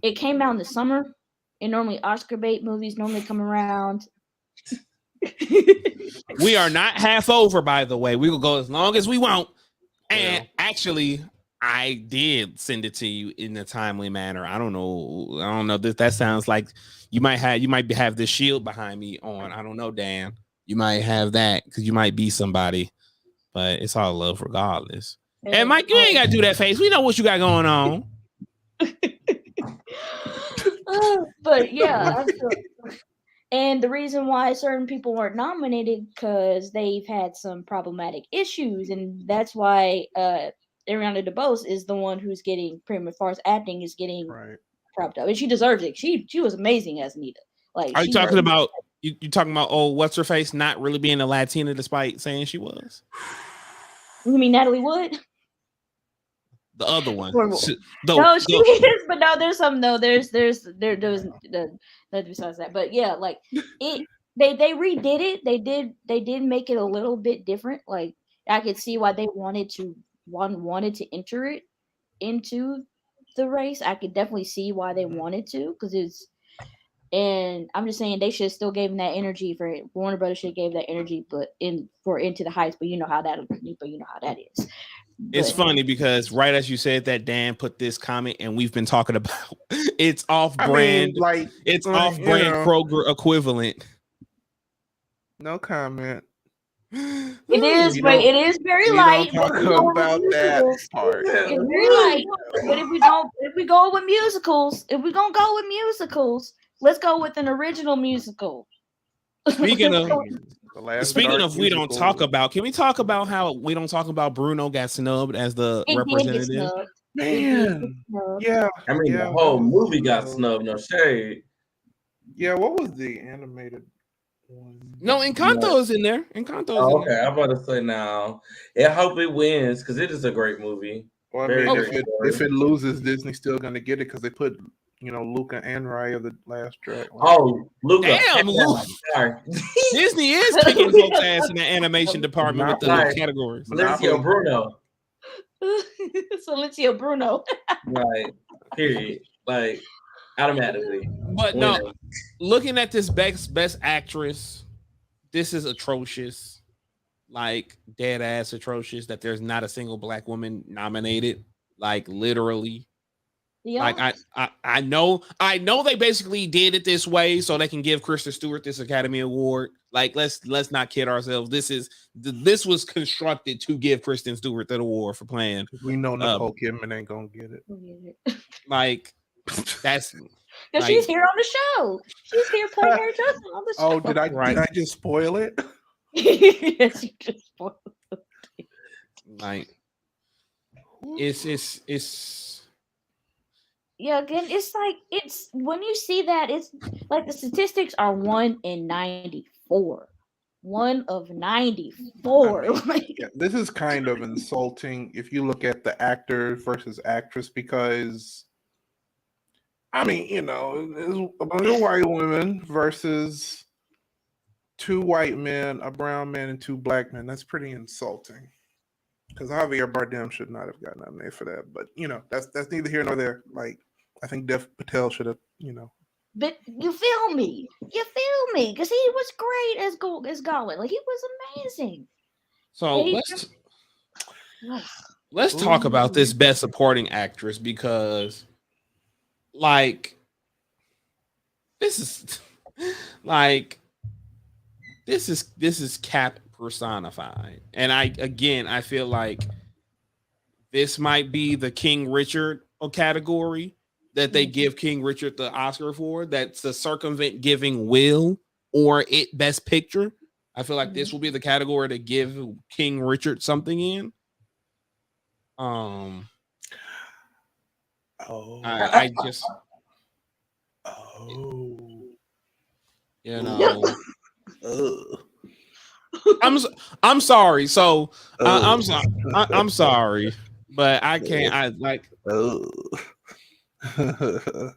It came out in the summer, and normally Oscar bait movies normally come around. We are not half over, by the way. We will go as long as we want. And actually, I did send it to you in a timely manner. I don't know. That sounds like you might have this shield behind me on. I don't know, Dan. You might have that because you might be somebody, but it's all love regardless. And Mike, you ain't got to do that face. We know what you got going on. But yeah, and the reason why certain people weren't nominated because they've had some problematic issues, and that's why Ariana DeBose is the one who's getting pretty much as far as acting is getting propped up, and she deserves it. She was amazing as Nita. Like, are you talking about you talking about what's her face not really being a Latina despite saying she was? You mean Natalie Wood? The other one. She is, but no, there's some. No, there's besides that. But yeah, like it. They redid it. They did make it a little bit different. Like I could see why they wanted to enter it into the race. I could definitely see why they wanted to because it's. And I'm just saying they should have still gave him that energy for it. Warner Brothers should have gave that energy, but Into the Heights. But you know how that is. It's funny because right as you said that, Dan put this comment, and we've been talking about it's off-brand, it's off-brand Kroger equivalent. No comment. It is, but it is very light. Talk about that part. It's very light. But if we're gonna go with musicals, let's go with an original musical. Speaking of The last Speaking dark of, we don't musical. talk about. Can we talk about how we don't talk about Bruno got snubbed as the It did get representative? snubbed. Man, yeah. I mean, yeah, the whole that was movie got snubbed. No shade. Yeah, what was the animated one? No, Encanto is in there. Encanto is in Okay, there. I'm about to say now. I hope it wins because it is a great movie. Well, I Very mean, great story. if it loses, Disney's still gonna get it because they put Luca and Raya the last track. Oh, Luca! Damn, Luca. Sorry. Disney is kicking folks' ass in the animation department with the Right. categories. Felicio Bruno. Felicio Bruno. Like, period. Like, automatically. But no, looking at this best actress, this is atrocious. Like dead ass atrocious that there's not a single black woman nominated. Like literally. Yeah. Like I know they basically did it this way so they can give Kristen Stewart this Academy Award. Like let's not kid ourselves. This was constructed to give Kristen Stewart that award for playing. We know Nicole Kidman ain't gonna get it. Like that's because she's here on the show. She's here playing Harry Johnson on the show. Oh, did I just spoil it? Yes, you just spoiled it. Like it's yeah, again, it's like it's when you see that, it's like the statistics are 1 in 94. 1 of 94. I mean, yeah, this is kind of insulting if you look at the actor versus actress because I mean, there's a bunch of white women versus 2 white men, a brown man, and 2 black men. That's pretty insulting. Because Javier Bardem should not have gotten nominated for that. But that's neither here nor there. Like I think Dev Patel should have, But you feel me? Because he was great as Gollum. Like he was amazing. So let's talk about this best supporting actress because like this is Cap personified. And I feel like this might be the King Richard category that they give King Richard the Oscar for. That's the circumvent giving Will or it best picture. I feel like this will be the category to give King Richard something in. I just I'm sorry. So I'm sorry, but I can't. I like. No. Oh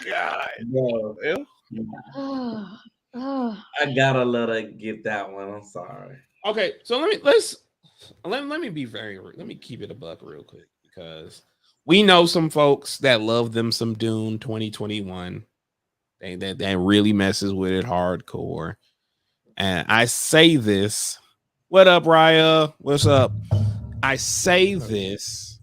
God. No. I gotta let her get that one. I'm sorry. Okay, so let me be let me keep it a buck real quick because we know some folks that love them some Dune 2021. That really messes with it hardcore. And I say this. What up, Raya? What's up? I say this,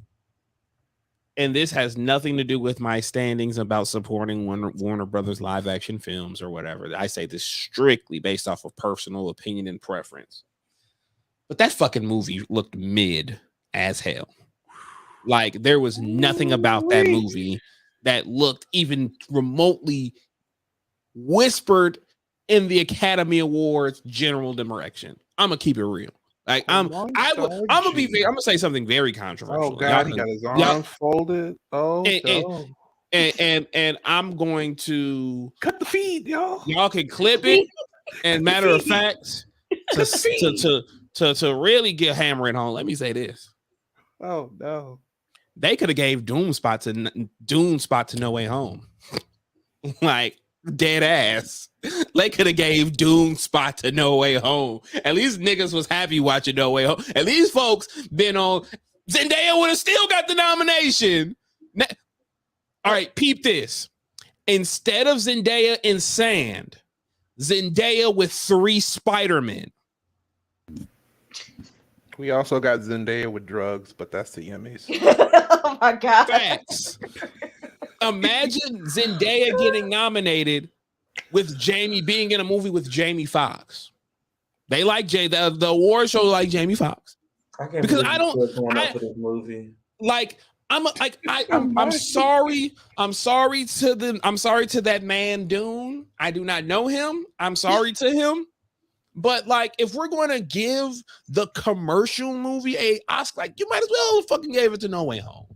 and this has nothing to do with my standings about supporting Warner Brothers live action films or whatever. I say this strictly based off of personal opinion and preference. But that fucking movie looked mid as hell. Like there was nothing about that movie that looked even remotely whispered in the Academy Awards general direction. I'm gonna keep it real. Like I'm gonna say something very controversial. Oh God, he got his arms folded. Oh, and I'm going to cut the feed, y'all. Y'all can clip it. And matter of fact, to really get hammering home, let me say this. Oh no, they could have gave Doom spot to No Way Home. Like dead ass. They could have gave Doom spot to No Way Home. At least niggas was happy watching No Way Home. At least folks been on. Zendaya would have still got the nomination. All right, peep this. Instead of Zendaya in Sand, Zendaya with 3 Spider-Men. We also got Zendaya with drugs, but that's the Emmys. Oh my God. Facts. Imagine Zendaya getting nominated with being in a movie with Jamie Foxx. They like the award show like Jamie Foxx. I can't because believe I don't. you're going up for this movie. Like I'm sorry. I'm sorry to that man Dune. I do not know him. I'm sorry to him. But like, if we're going to give the commercial movie a Oscar, like you might as well fucking gave it to No Way Home.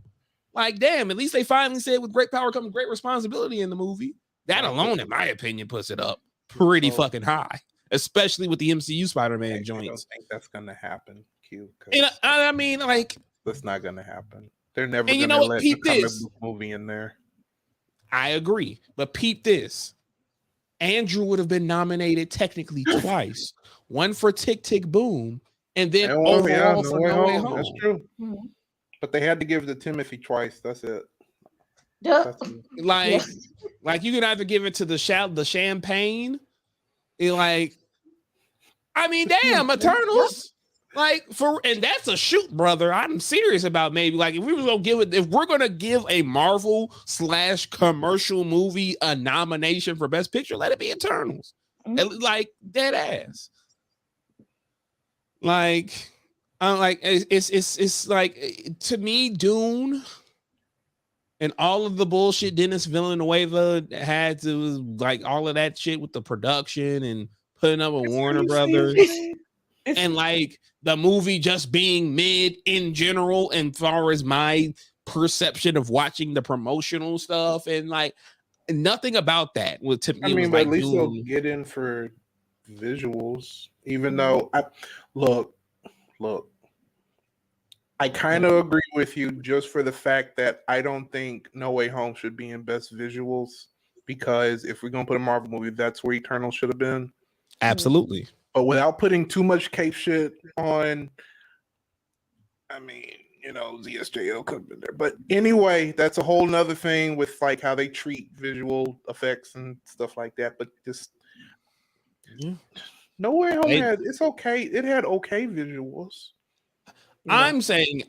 Like, damn, at least they finally said with great power comes great responsibility in the movie. That alone, in my opinion, puts it up pretty fucking high, especially with the MCU Spider-Man joints. I don't think that's gonna happen, Q. And I mean, like, that's not gonna happen. They're never and gonna let the comic book movie in there. I agree, but peep this. Andrew would have been nominated technically twice, one for Tick Tick Boom, and then overall for No Way Home. That's true. Mm-hmm. But they had to give it to Timothy twice. That's it. Like you can either give it to the champagne, I mean, damn, Eternals. Like and that's a shoot, brother. I'm serious about maybe like if we're gonna give a Marvel / commercial movie a nomination for Best Picture, let it be Eternals. Like dead ass. Like I'm like it's like to me, Dune and all of the bullshit Denis Villeneuve had to like all of that shit with the production and putting up with Warner Brothers. And like the movie just being mid in general, and far as my perception of watching the promotional stuff, and like nothing about that was to me. I mean, but at least they'll get in for visuals, even though look, I kind of agree with you just for the fact that I don't think No Way Home should be in best visuals, because if we're gonna put a Marvel movie, that's where Eternal should have been. Absolutely. But without putting too much cape shit on, I mean, ZSJL could have been there. But anyway, that's a whole nother thing with like how they treat visual effects and stuff like that. But just No Way Home it's okay. It had okay visuals. I'm saying,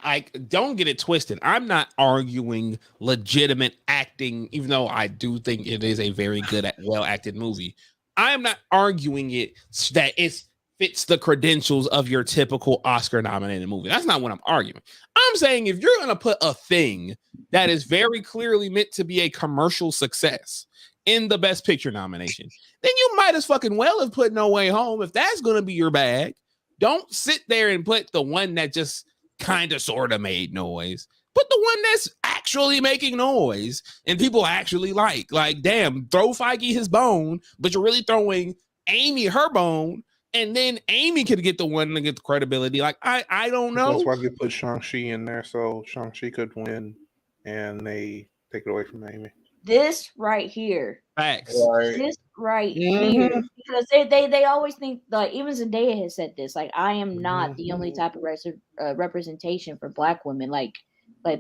don't get it twisted. I'm not arguing legitimate acting, even though I do think it is a very good, well-acted movie. I'm not arguing it that it fits the credentials of your typical Oscar-nominated movie. That's not what I'm arguing. I'm saying if you're going to put a thing that is very clearly meant to be a commercial success in the Best Picture nomination, then you might as fucking well have put No Way Home if that's going to be your bag. Don't sit there and put the one that just kind of sort of made noise. Put the one that's actually making noise and people actually like. Like, damn, throw Feige his bone, but you're really throwing Amy her bone, and then Amy could get the one to get the credibility. Like, I don't know. That's why they put Shang-Chi in there, so Shang-Chi could win, and they take it away from Amy. This right here. Facts. This right here. Because they always think, like, even Zendaya has said this, like, I am not the only type of representation for Black women. Like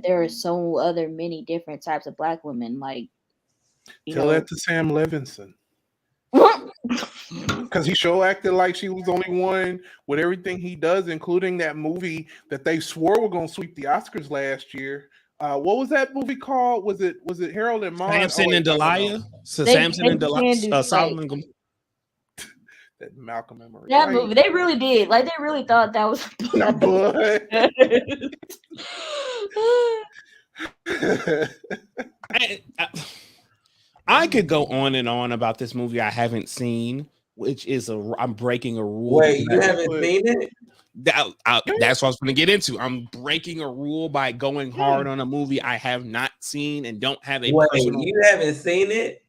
there are so other many different types of Black women. Like, tell that to Sam Levinson. Because he acted like she was the only one with everything he does, including that movie that they swore were going to sweep the Oscars last year. What was that movie called? Was it Harold and Maude? Samson and Delilah? Samson and Delilah. Solomon. That Malcolm and Marie. That movie, they really did. Like, they really thought that was I could go on and on about this movie I haven't seen, which is I'm breaking a rule. Wait, you haven't seen it? That's what I was going to get into. I'm breaking a rule by going hard on a movie I have not seen and don't have a personal. You haven't seen it?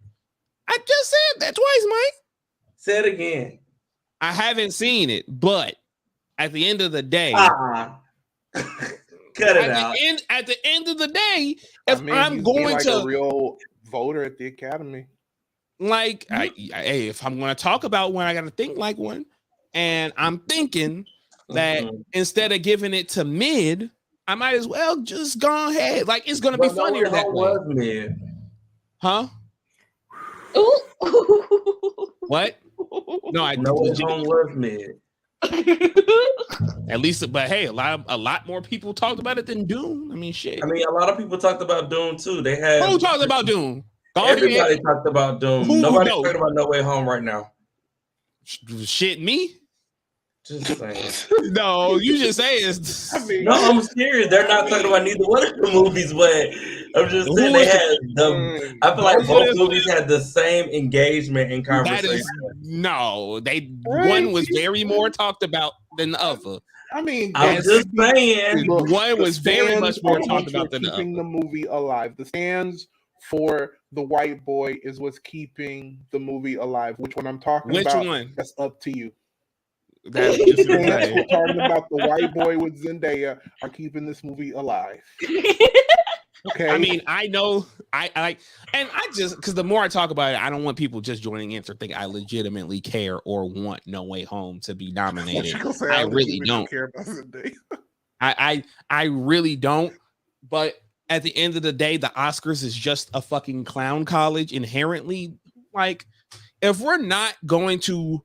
I just said that twice, Mike. Say it again. I haven't seen it, but at the end of the day, cut it out. At the end of the day, if I'm going to a real voter at the Academy, like, if I'm going to talk about one, I got to think like one, and I'm thinking that instead of giving it to mid, I might as well just go ahead. Like, it's going to be funnier that way. Mid. Huh? What? No, I know it was mid. At least, but hey, a lot more people talked about it than Dune. I mean, shit. I mean, a lot of people talked about Dune too. They had who talked about Dune? Everybody talked about Dune. Nobody's talking about No Way Home right now. Shit, me. Just saying. No, you just say it's. I mean, No, I'm serious. They're not talking about neither one of the movies, but I'm just saying Who they is had the. I feel like both movies had the same engagement in that conversation. is no. They Right. one was very more talked about than the other. I mean, I'm Yes. just saying. look, One was the very stands much more are talked what about are than the keeping other. the movie alive. The stands for the white boy is what's keeping the movie alive. Which one I'm talking Which about? one? That's up to you. That The just stands we're talking about the white boy with Zendaya are keeping this movie alive. Okay. I mean, I know I like, and I just because the more I talk about it, I don't want people just joining in to think I legitimately care or want No Way Home to be nominated. I really don't. Care about Zendaya. I really don't. But at the end of the day, the Oscars is just a fucking clown college inherently. Like, if we're not going to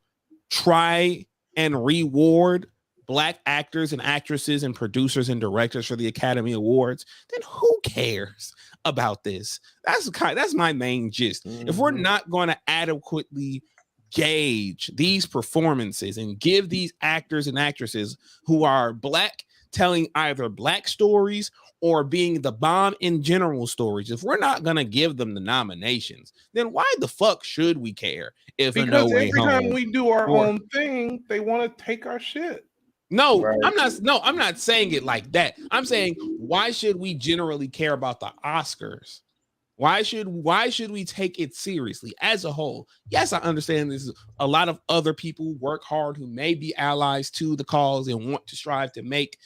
try and reward Black actors and actresses and producers and directors for the Academy Awards, then who cares about this? That's my main gist. If we're not going to adequately gauge these performances and give these actors and actresses who are Black telling either Black stories or being the bomb in general stories, if we're not gonna give them the nominations, then why the fuck should we care if Because No Way every Home time we do our or own thing, they want to take our shit. no, Right. I'm not saying it like that. I'm saying why should we generally care about the Oscars? Why should we take it seriously as a whole? Yes, I understand this. A lot of other people work hard who may be allies to the cause and want to strive to make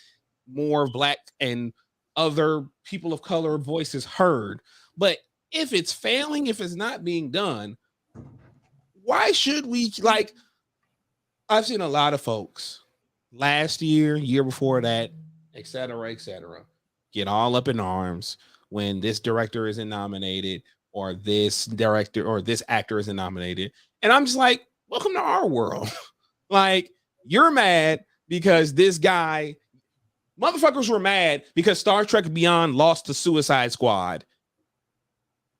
more Black and other people of color voices heard. But if it's failing, if it's not being done, why should we like? I've seen a lot of folks last year before that, et cetera, get all up in arms when this director isn't nominated or this director or this actor isn't nominated. And I'm just like, welcome to our world. Like, you're mad because this guy, motherfuckers were mad because Star Trek Beyond lost to Suicide Squad.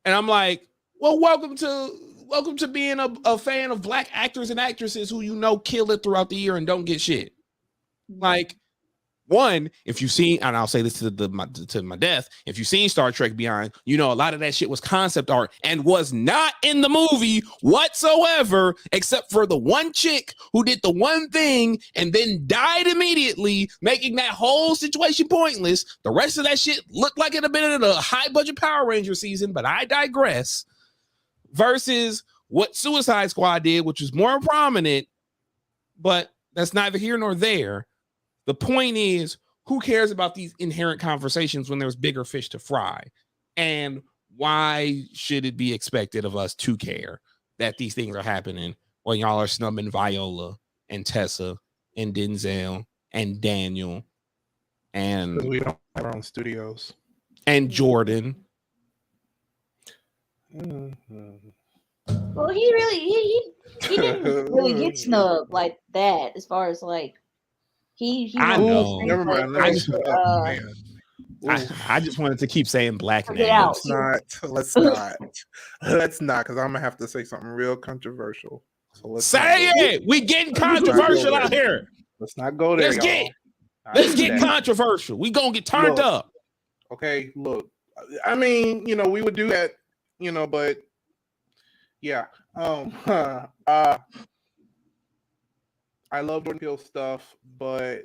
And I'm like, well, welcome to being a fan of Black actors and actresses who kill it throughout the year and don't get shit. Like, one, if you've seen, and I'll say this to my death, if you've seen Star Trek Beyond, a lot of that shit was concept art and was not in the movie whatsoever, except for the one chick who did the one thing and then died immediately, making that whole situation pointless. The rest of that shit looked like it had been in a high budget Power Ranger season, but I digress. Versus what Suicide Squad did, which was more prominent, but that's neither here nor there. The point is, who cares about these inherent conversations when there's bigger fish to fry? And why should it be expected of us to care that these things are happening when y'all are snubbing Viola and Tessa and Denzel and Daniel and we don't have our own studios and Jordan? Well, he didn't really get snubbed like that as far as like he I know. Never mind. I just wanted to keep saying Black names. Let's not, because I'm gonna have to say something real controversial. So let's say it. We getting controversial out here. Let's not go there. Let's get controversial. We gonna get turned up. Okay, look. I mean, we would do that, but yeah. I love Jordan Peele stuff, but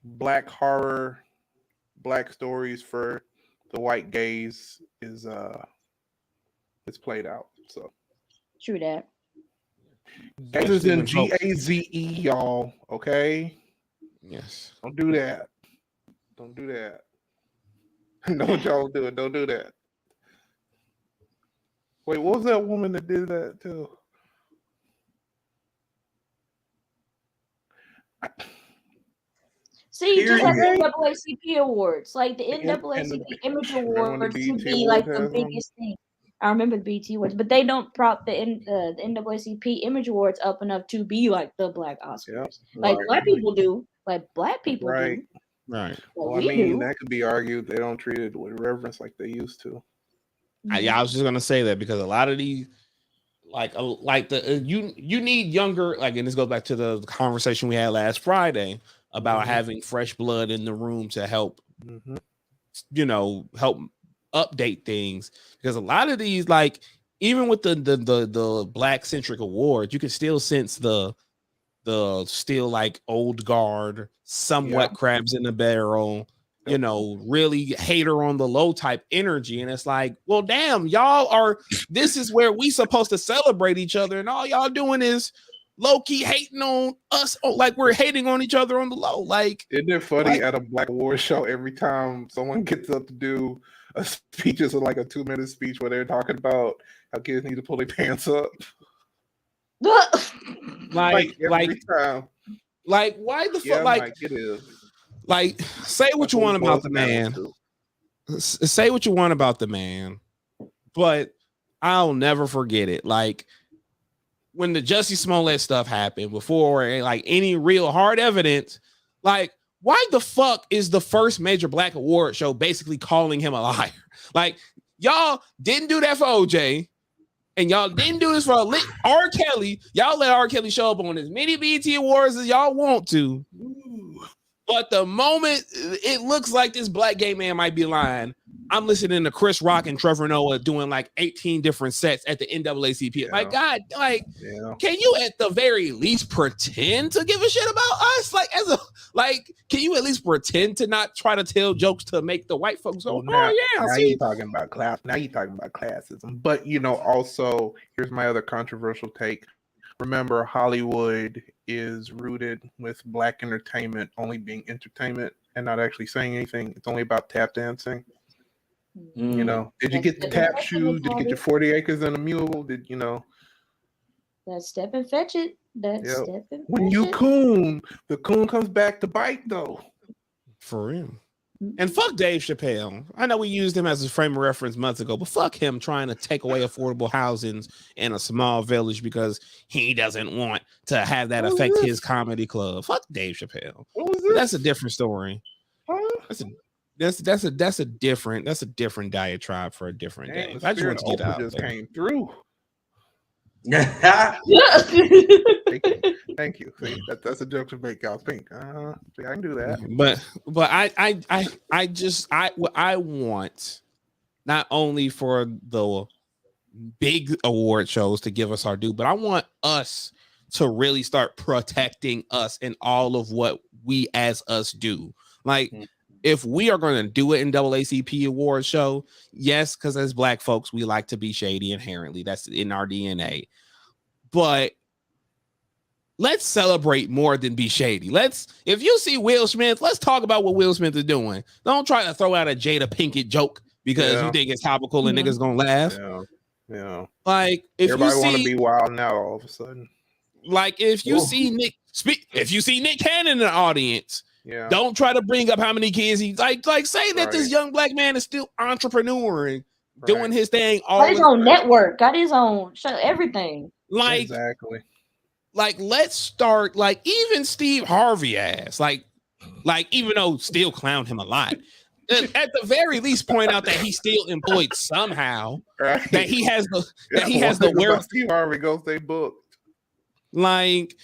Black horror, Black stories for the white gaze is it's played out. So true that. Gaze is in GAZE, y'all. Okay. Yes. Don't do that. Don't do that. Don't y'all do it. Don't do that. Wait, what was that woman that did that too? See, just like the NAACP awards, like the NAACP Image Awards should be like the biggest thing. I remember the BET Awards, but they don't prop the NAACP Image Awards up enough to be like the Black Oscars. Yep. Like Black people do. Like Black people do. Right. Well, I mean, that could be argued. They don't treat it with reverence like they used to. I was just gonna say that because a lot of these, you need younger, like, and this goes back to the conversation we had last Friday about having fresh blood in the room to help help update things, because a lot of these, like, even with the black centric awards, you can still sense the still like old guard, somewhat crabs in the barrel, really hater on the low type energy. And it's like, well, damn, this is where we supposed to celebrate each other, and all y'all doing is low-key hating on us, like we're hating on each other on the low. Like, isn't it funny at a Black Award show, every time someone gets up to do a speech, is like a 2-minute speech where they're talking about how kids need to pull their pants up. like every time. Like, why the fuck? Like, it is. Like, say what you want about the man. Say what you want about the man, but I'll never forget it. Like, when the Jussie Smollett stuff happened, before like any real hard evidence, like, why the fuck is the first major black award show basically calling him a liar? Like, y'all didn't do that for OJ, and y'all didn't do this for R. Kelly. Y'all let R. Kelly show up on as many BET awards as y'all want to. But the moment it looks like this black gay man might be lying, I'm listening to Chris Rock and Trevor Noah doing like 18 different sets at the NAACP. Yeah. My God, like, can you at the very least pretend to give a shit about us? Can you at least pretend to not try to tell jokes to make the white folks go, now you're talking about class. Now you're talking about classism. But also, here's my other controversial take. Remember, Hollywood is rooted with black entertainment only being entertainment and not actually saying anything. It's only about tap dancing. Did you get the tap shoes? Did you get your 40 acres and a mule? Did that step and fetch it? Step and when you coon, the coon comes back to bite though. For real. And fuck Dave Chappelle. I know we used him as a frame of reference months ago, but fuck him trying to take away affordable housings in a small village because he doesn't want to have that affect his comedy club. Fuck Dave Chappelle. That's a different story. That's a different diatribe for a different day. I just want to get out. Just came through. Thank you. See, that's a joke to make y'all think. I can do that. But I want not only for the big award shows to give us our due, but I want us to really start protecting us in all of what we as us do. Like, if we are going to do it in NAACP award show, yes, because as black folks, we like to be shady inherently. That's in our DNA. But let's celebrate more than be shady. If you see Will Smith, let's talk about what Will Smith is doing. Don't try to throw out a Jada Pinkett joke because you think it's topical and niggas gonna laugh. Yeah. Like, if everybody want to be wild now all of a sudden. Like, if you see Nick Cannon in the audience, don't try to bring up how many kids he like say that this young black man is still entrepreneuring, doing his thing. Got his own network, got his own show, everything. Like, exactly. Like, let's start, like, even Steve Harvey ass, like even though still clown him a lot, at the very least point out that he's still employed somehow, that he has the where Steve Harvey goes they booked. Like,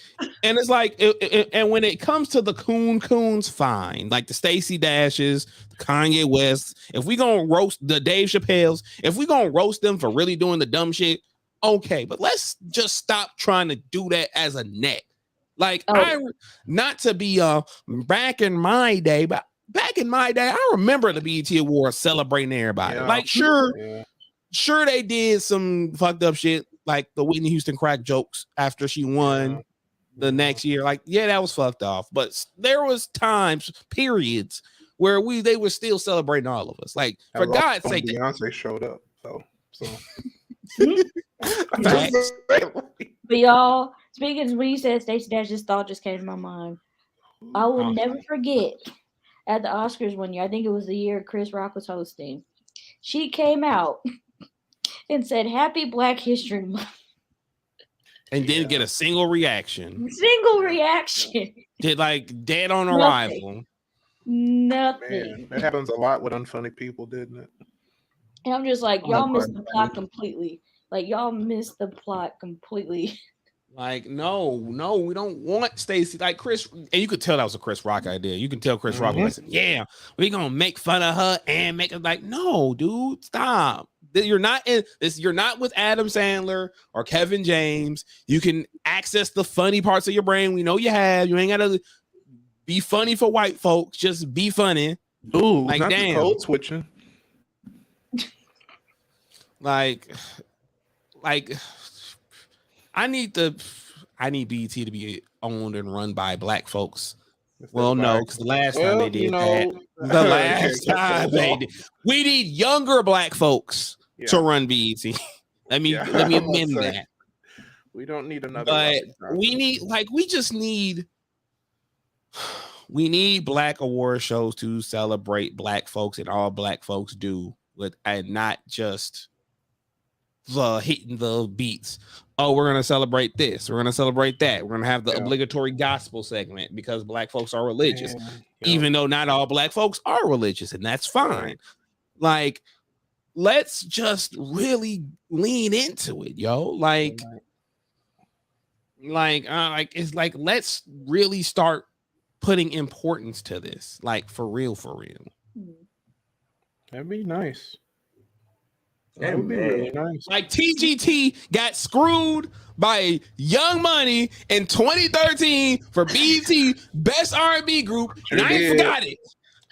and it's like, and when it comes to the coons, fine. Like the Stacey Dashes, the Kanye West. If we gonna roast the Dave Chappelles, if we gonna roast them for really doing the dumb shit, okay. But let's just stop trying to do that as a net. Like, not to be back in my day, but back in my day, I remember the BET Awards celebrating everybody. Like, sure they did some fucked up shit, like the Whitney Houston crack jokes after she won the next year. Like, that was fucked off. But there was periods where they were still celebrating all of us. Like, for God's sake, Beyonce showed up. So. But y'all, speaking when you said Stacey Dash, this thought just came to my mind. I will never forget at the Oscars one year, I think it was the year Chris Rock was hosting, she came out and said Happy Black History Month. And didn't get a single reaction. Did like dead on arrival. Nothing. Man, that happens a lot with unfunny people, didn't it? And I'm just like, y'all missed the plot completely. Like y'all missed the plot completely. Like, no, we don't want Stacey. Like Chris, and you could tell that was a Chris Rock idea. You can tell Chris Rock was like, yeah, we're gonna make fun of her and make it like, no, dude, stop. You're not in this, you're not with Adam Sandler or Kevin James. You can access the funny parts of your brain. We know you have. You ain't gotta be funny for white folks. Just be funny. Ooh, like not damn. The code switching. Like I need BET to be owned and run by black folks. Well, no, because the last time they did that, the last time they did, we need younger black folks to run BET. let me amend that. We don't need another. But we need black award shows to celebrate black folks and all black folks do, and not just the hitting the beats. Oh, we're gonna celebrate this. We're gonna celebrate that. We're gonna have the obligatory gospel segment because black folks are religious, even though not all black folks are religious, and that's fine. Like, let's just really lean into it, yo. Like it's like let's really start putting importance to this, like for real. That'd be nice. That would be really nice. Like TGT got screwed by Young Money in 2013 for BET Best R&B Group. Sure and I ain't forgot it.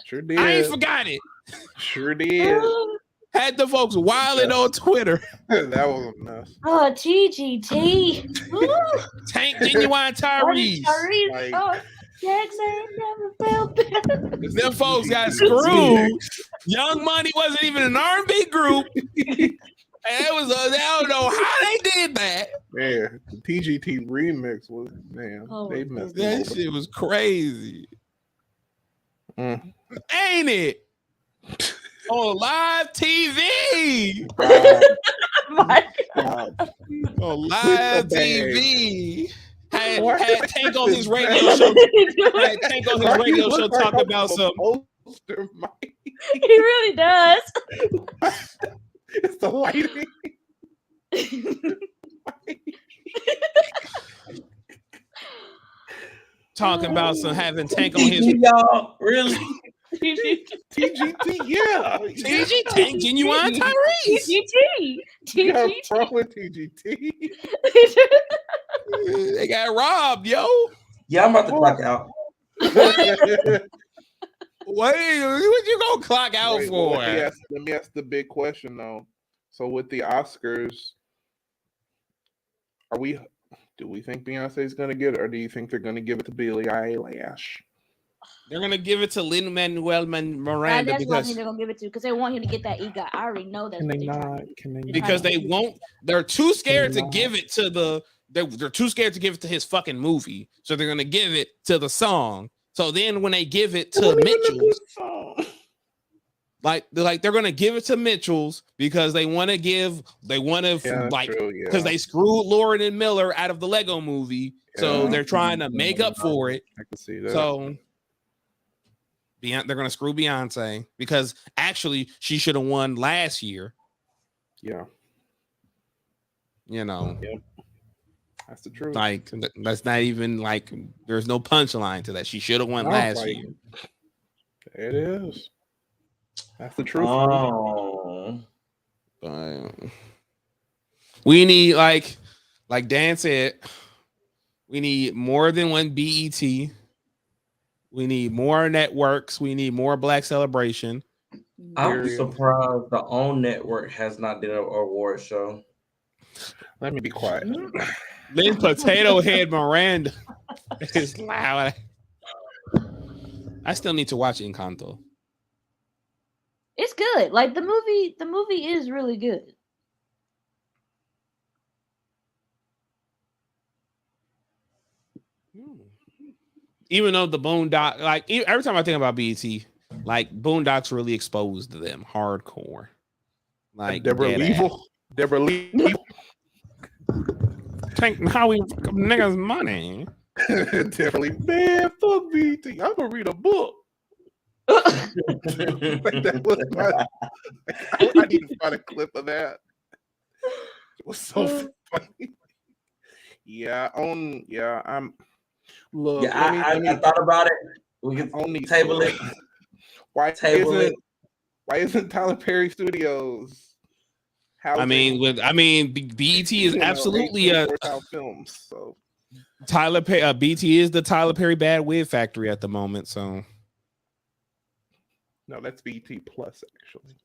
Sure did. I ain't forgot it. Sure did. Had the folks wilding on Twitter. That was a mess. Oh, TGT. Tank Genuine Tyrese. Like, Jackson never felt better. Them folks got screwed. Young Money wasn't even an R&B group. And it was I don't know how they did that. Man, the TGT remix was they messed that up. shit was crazy. Ain't it? On live TV. My God. On live TV. Had Tank on his radio show. Had Tank on his radio show talk about some. He really does. It's the lighting. Talking about some having Tank on his. Y'all really? TGT, yeah. TGT, Tank Genuine Tyrese. TGT. What's with TGT? They got robbed, yo. Yeah, I'm about to clock out. What you gonna clock out for? Let me ask the big question though. So with the Oscars, do we think Beyonce's gonna get it, or do you think they're gonna give it to Billie Eilish? They're gonna give it to Lin-Manuel Miranda that's what I because think they're gonna give it to because they want him to get that EGOT. I already know that. Because they won't. They're too scared to give it to the. They're too scared to give it to his fucking movie, so they're gonna give it to the song. So then when they give it to Mitchell's, they're gonna give it to Mitchell's because they want to because they screwed Lauren and Miller out of the Lego movie, so they're trying to make up for it. I can see that. So they're gonna screw Beyonce because actually she should have won last year. Yeah, you know. Yep. That's the truth. Like that's not even like there's no punchline to that. She should have won last year. It is. That's the truth. Oh. We need like Dan said, we need more than one BET. We need more networks. We need more Black celebration. I'm surprised the OWN network has not done an award show. Let me be quiet. Then Potato Head Miranda is loud. I still need to watch Encanto. It's good. Like the movie is really good. Even though the Boondock, like every time I think about BET, like Boondocks really exposed them hardcore. Like Deborah Lee. Tank how we niggas money. Definitely, man. Fuck BET. I'm gonna read a book. I need to find a clip of that. It was so funny. I'm. Look, Yeah, let me I thought about it. We can only table it. Why Table it. isn't Tyler Perry Studios? BET is absolutely films. So Tyler Perry. BT is the Tyler Perry Bad Wig Factory at the moment. So no, that's BT Plus actually.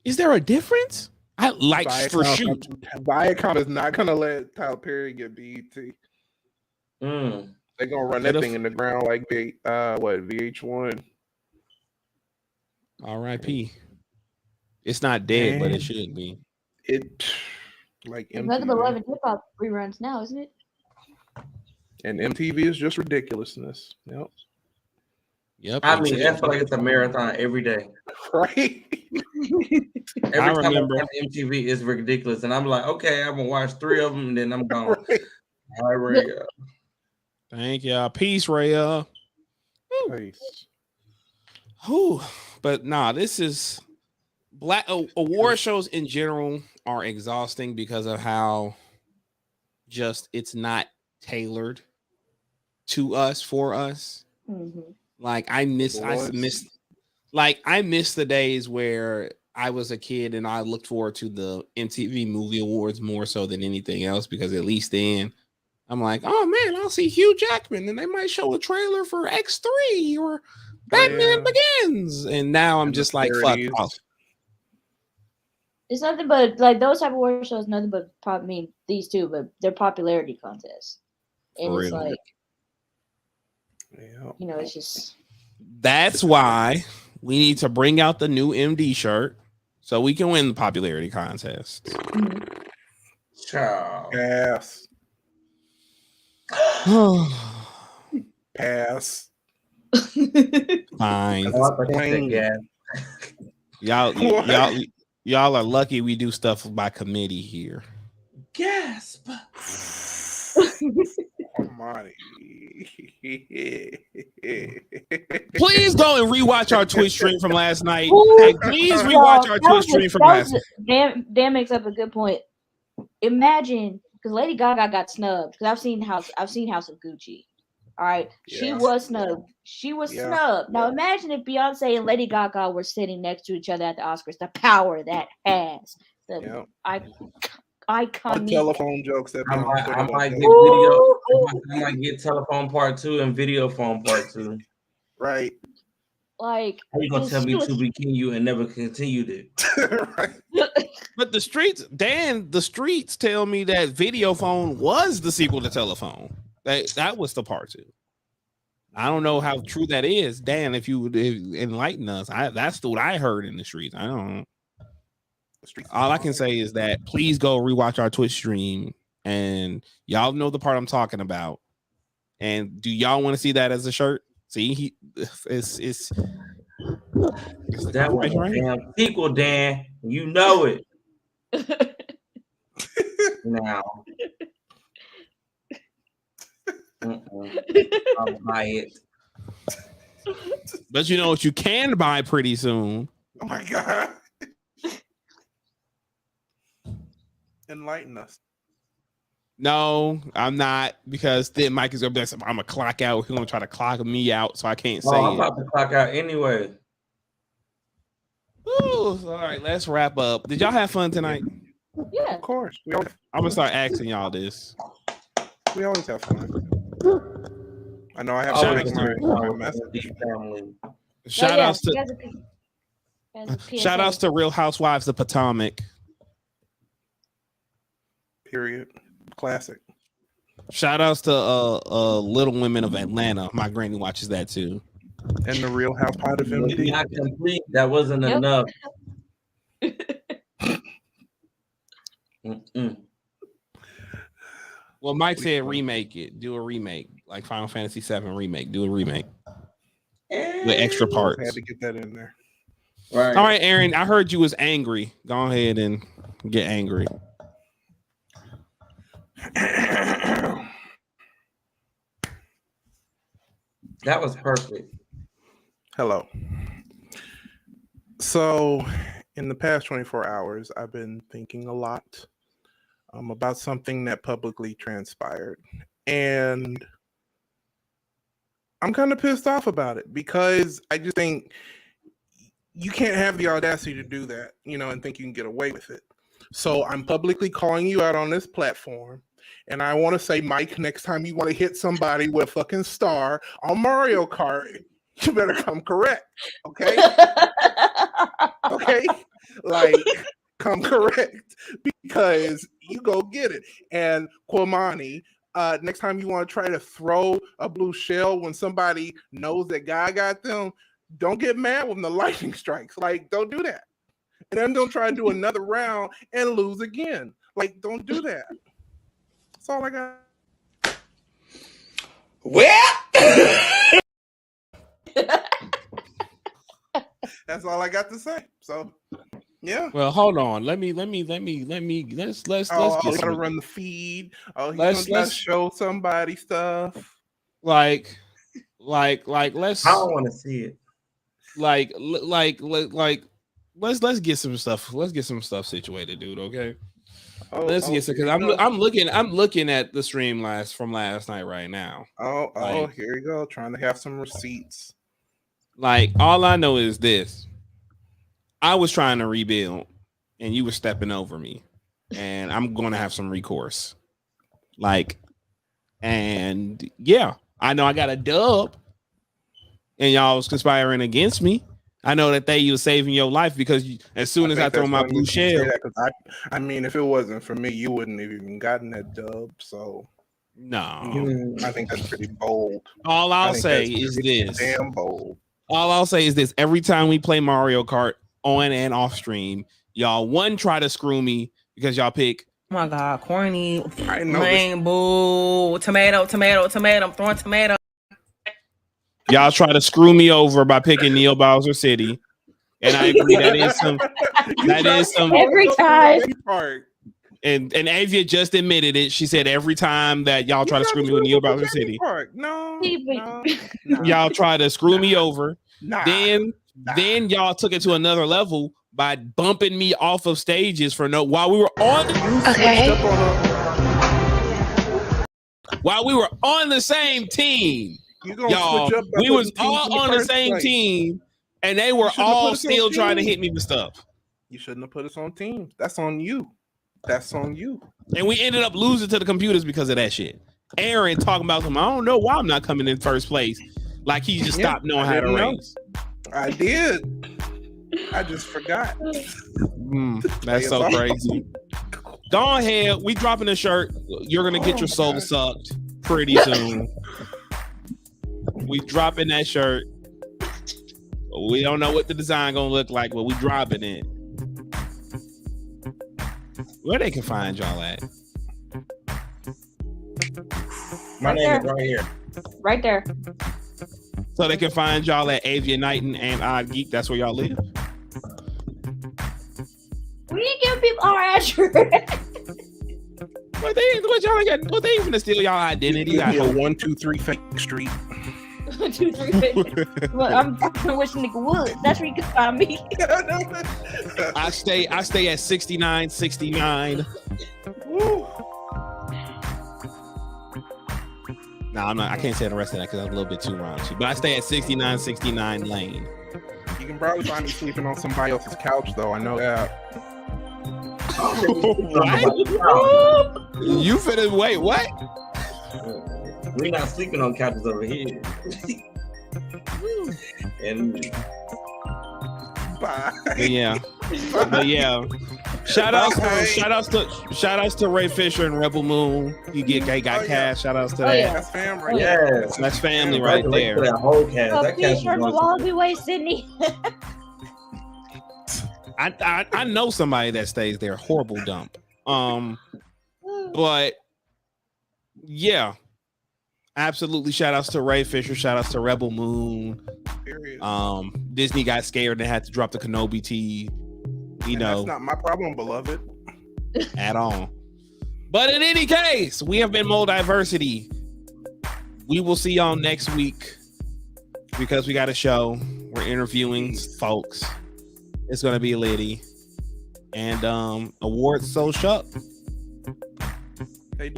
is there a difference? I like for shoot. Viacom is not gonna let Tyler Perry get BET. They're gonna run that thing in the ground like VH1. R.I.P. It's not dead, but it should be. It like MTV. Nothing but Love and Hip Hop reruns now, isn't it? And MTV is just ridiculousness. Yep. I mean, I feel like it's a marathon every day. Right. Every time I watch MTV is ridiculous, and I'm like, okay, I'm gonna watch 3 of them, and then I'm gone. Right. All right, Raya. Thank y'all. Peace, Raya. Peace. Whew. But nah, this is black award shows in general are exhausting because of how just it's not tailored to us for us. Mm-hmm. Like I miss the days where I was a kid and I looked forward to the MTV Movie Awards more so than anything else, because at least then I'm like, oh man, I'll see Hugh Jackman and they might show a trailer for X3 or Batman Begins. And now I'm just like, fuck off. It's nothing but like those type of award shows, nothing but these two, but they're popularity contests. And it's like, it's just. That's why we need to bring out the new MD shirt so we can win the popularity contest. Ciao. Pass. Pass. Fine. Y'all are lucky we do stuff by committee here. Gasp. Please go and rewatch our Twitch stream from last night. Hey, please rewatch our Twitch stream from last night. Dan makes up a good point. Imagine, because Lady Gaga got snubbed. Because I've seen House of Gucci. All right, she was snubbed. Snubbed. Now imagine if Beyonce and Lady Gaga were sitting next to each other at the Oscars. The power that has. Iconic telephone jokes that I might get video. I might get telephone part 2 and video phone part 2. Right. Like, how you gonna tell me to be king you and never continued it? Right. But the streets tell me that video phone was the sequel to telephone. That was the part 2. I don't know how true that is. Dan, if you would enlighten us, that's what I heard in the streets. I don't know. All I can say is that please go rewatch our Twitch stream, and y'all know the part I'm talking about. And do y'all want to see that as a shirt? See, it's that one damn sequel, Dan. You know it. Now. I'll buy it. But you know what you can buy pretty soon? Oh my God. Enlighten us. No, I'm not, because then Mike is gonna be like, I'm gonna clock out. He's gonna try to clock me out, so I can't say I'm about to clock out anyway. Ooh, all right, let's wrap up. Did y'all have fun tonight? Yeah, of course. I'm gonna start asking y'all this. We always have fun. I know I have my message. Shout outs to Real Housewives of Potomac. Period. Classic. Shout outs to Little Women of Atlanta. My granny watches that too. And the Real Housewives of MD. Not complete. That wasn't enough. Well, Mike said remake it. Do a remake. Like Final Fantasy VII remake. Do a remake. With extra parts. I had to get that in there. Right. All right, Aaron. I heard you was angry. Go ahead and get angry. That was perfect. Hello. So, in the past 24 hours, I've been thinking a lot about something that publicly transpired. And I'm kind of pissed off about it because I just think you can't have the audacity to do that, and think you can get away with it. So I'm publicly calling you out on this platform. And I want to say, Mike, next time you want to hit somebody with a fucking star on Mario Kart, you better come correct. Okay? Okay? Like, come correct because you go get it. And Kwamani, next time you want to try to throw a blue shell when somebody knows that guy got them, don't get mad when the lightning strikes. Like, don't do that. And then don't try to do another round and lose again. Like, don't do that. That's all I got. Well, that's all I got to say. So, yeah. Well, hold on. Let's gotta run the feed. Oh, let's show somebody stuff. Let's. I don't want to see it. Let's get some stuff. Let's get some stuff situated, dude. Okay. Let's get some because I'm looking at the stream from last night right now. Here you go. Trying to have some receipts. Like, all I know is this. I was trying to rebuild and you were stepping over me. And I'm gonna have some recourse. And yeah, I know I got a dub and y'all was conspiring against me. I know that you were saving your life because as soon as I throw my blue shell. I mean, if it wasn't for me, you wouldn't have even gotten that dub. So no, I think that's pretty bold. All I'll say is this. Damn bold. All I'll say is this. Every time we play Mario Kart on and off stream, y'all try to screw me because y'all pick. Oh my God, corny, lame, boo, tomato, I'm throwing tomato. Y'all try to screw me over by picking Neo Bowser City. And I agree that is some every time. And Avia just admitted it. She said every time that y'all try to screw me with Neo Bowser City. No. Y'all try to screw me over. Then y'all took it to another level by bumping me off of stages while we were on while we were on the same team. Y'all, we was all on the same team, and they were all still trying to hit me with stuff. You shouldn't have put us on teams. That's on you. And we ended up losing to the computers because of that shit. Aaron talking about them. I don't know why I'm not coming in first place. Like he just stopped knowing how to race. I did. I just forgot. That's so crazy. Go ahead. We dropping a shirt. You're gonna get your soul sucked pretty soon. We dropping that shirt. We don't know what the design gonna look like, but we dropping it. Where they can find y'all at? My name is right here. Right there. So they can find y'all at Avia Knighton and Odd Geek. That's where y'all live. We didn't give people our address. What they even to steal y'all identity? I have 123 Fake Street. 123. Well, I'm wishing nigga would. That's where you can find me. I stay at 6969. No, I'm not. I can't say the rest of that because I'm a little bit too raunchy. But I stay at 6969 Lane. You can probably find me sleeping on somebody else's couch, though. I know that. What? You finna wait? What? We're not sleeping on couches over here. And bye. But yeah. Shout outs to Ray Fisher and Rebel Moon. They got cash. Shout outs to that. Yeah. That's family. yes, That's family right there. That whole cast. That cast Fisher will all be way, Sydney. I know somebody that stays there. Horrible dump. But yeah, absolutely. Shout outs to Ray Fisher. Shout outs to Rebel Moon. Period. Disney got scared and had to drop the Kenobi tee. That's not my problem, beloved. At all. But in any case, we have been MulDiversity. We will see y'all next week because we got a show. We're interviewing folks. It's gonna be a lady. And awards so shuck.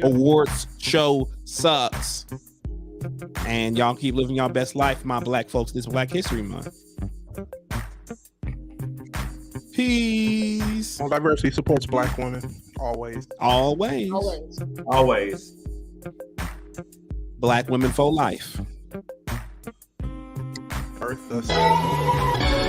awards show sucks. And y'all keep living your best life, my black folks. This Black History Month. Peace. MulDiversity supports black women always. Always. Always. Always. Black women for life. Earth us.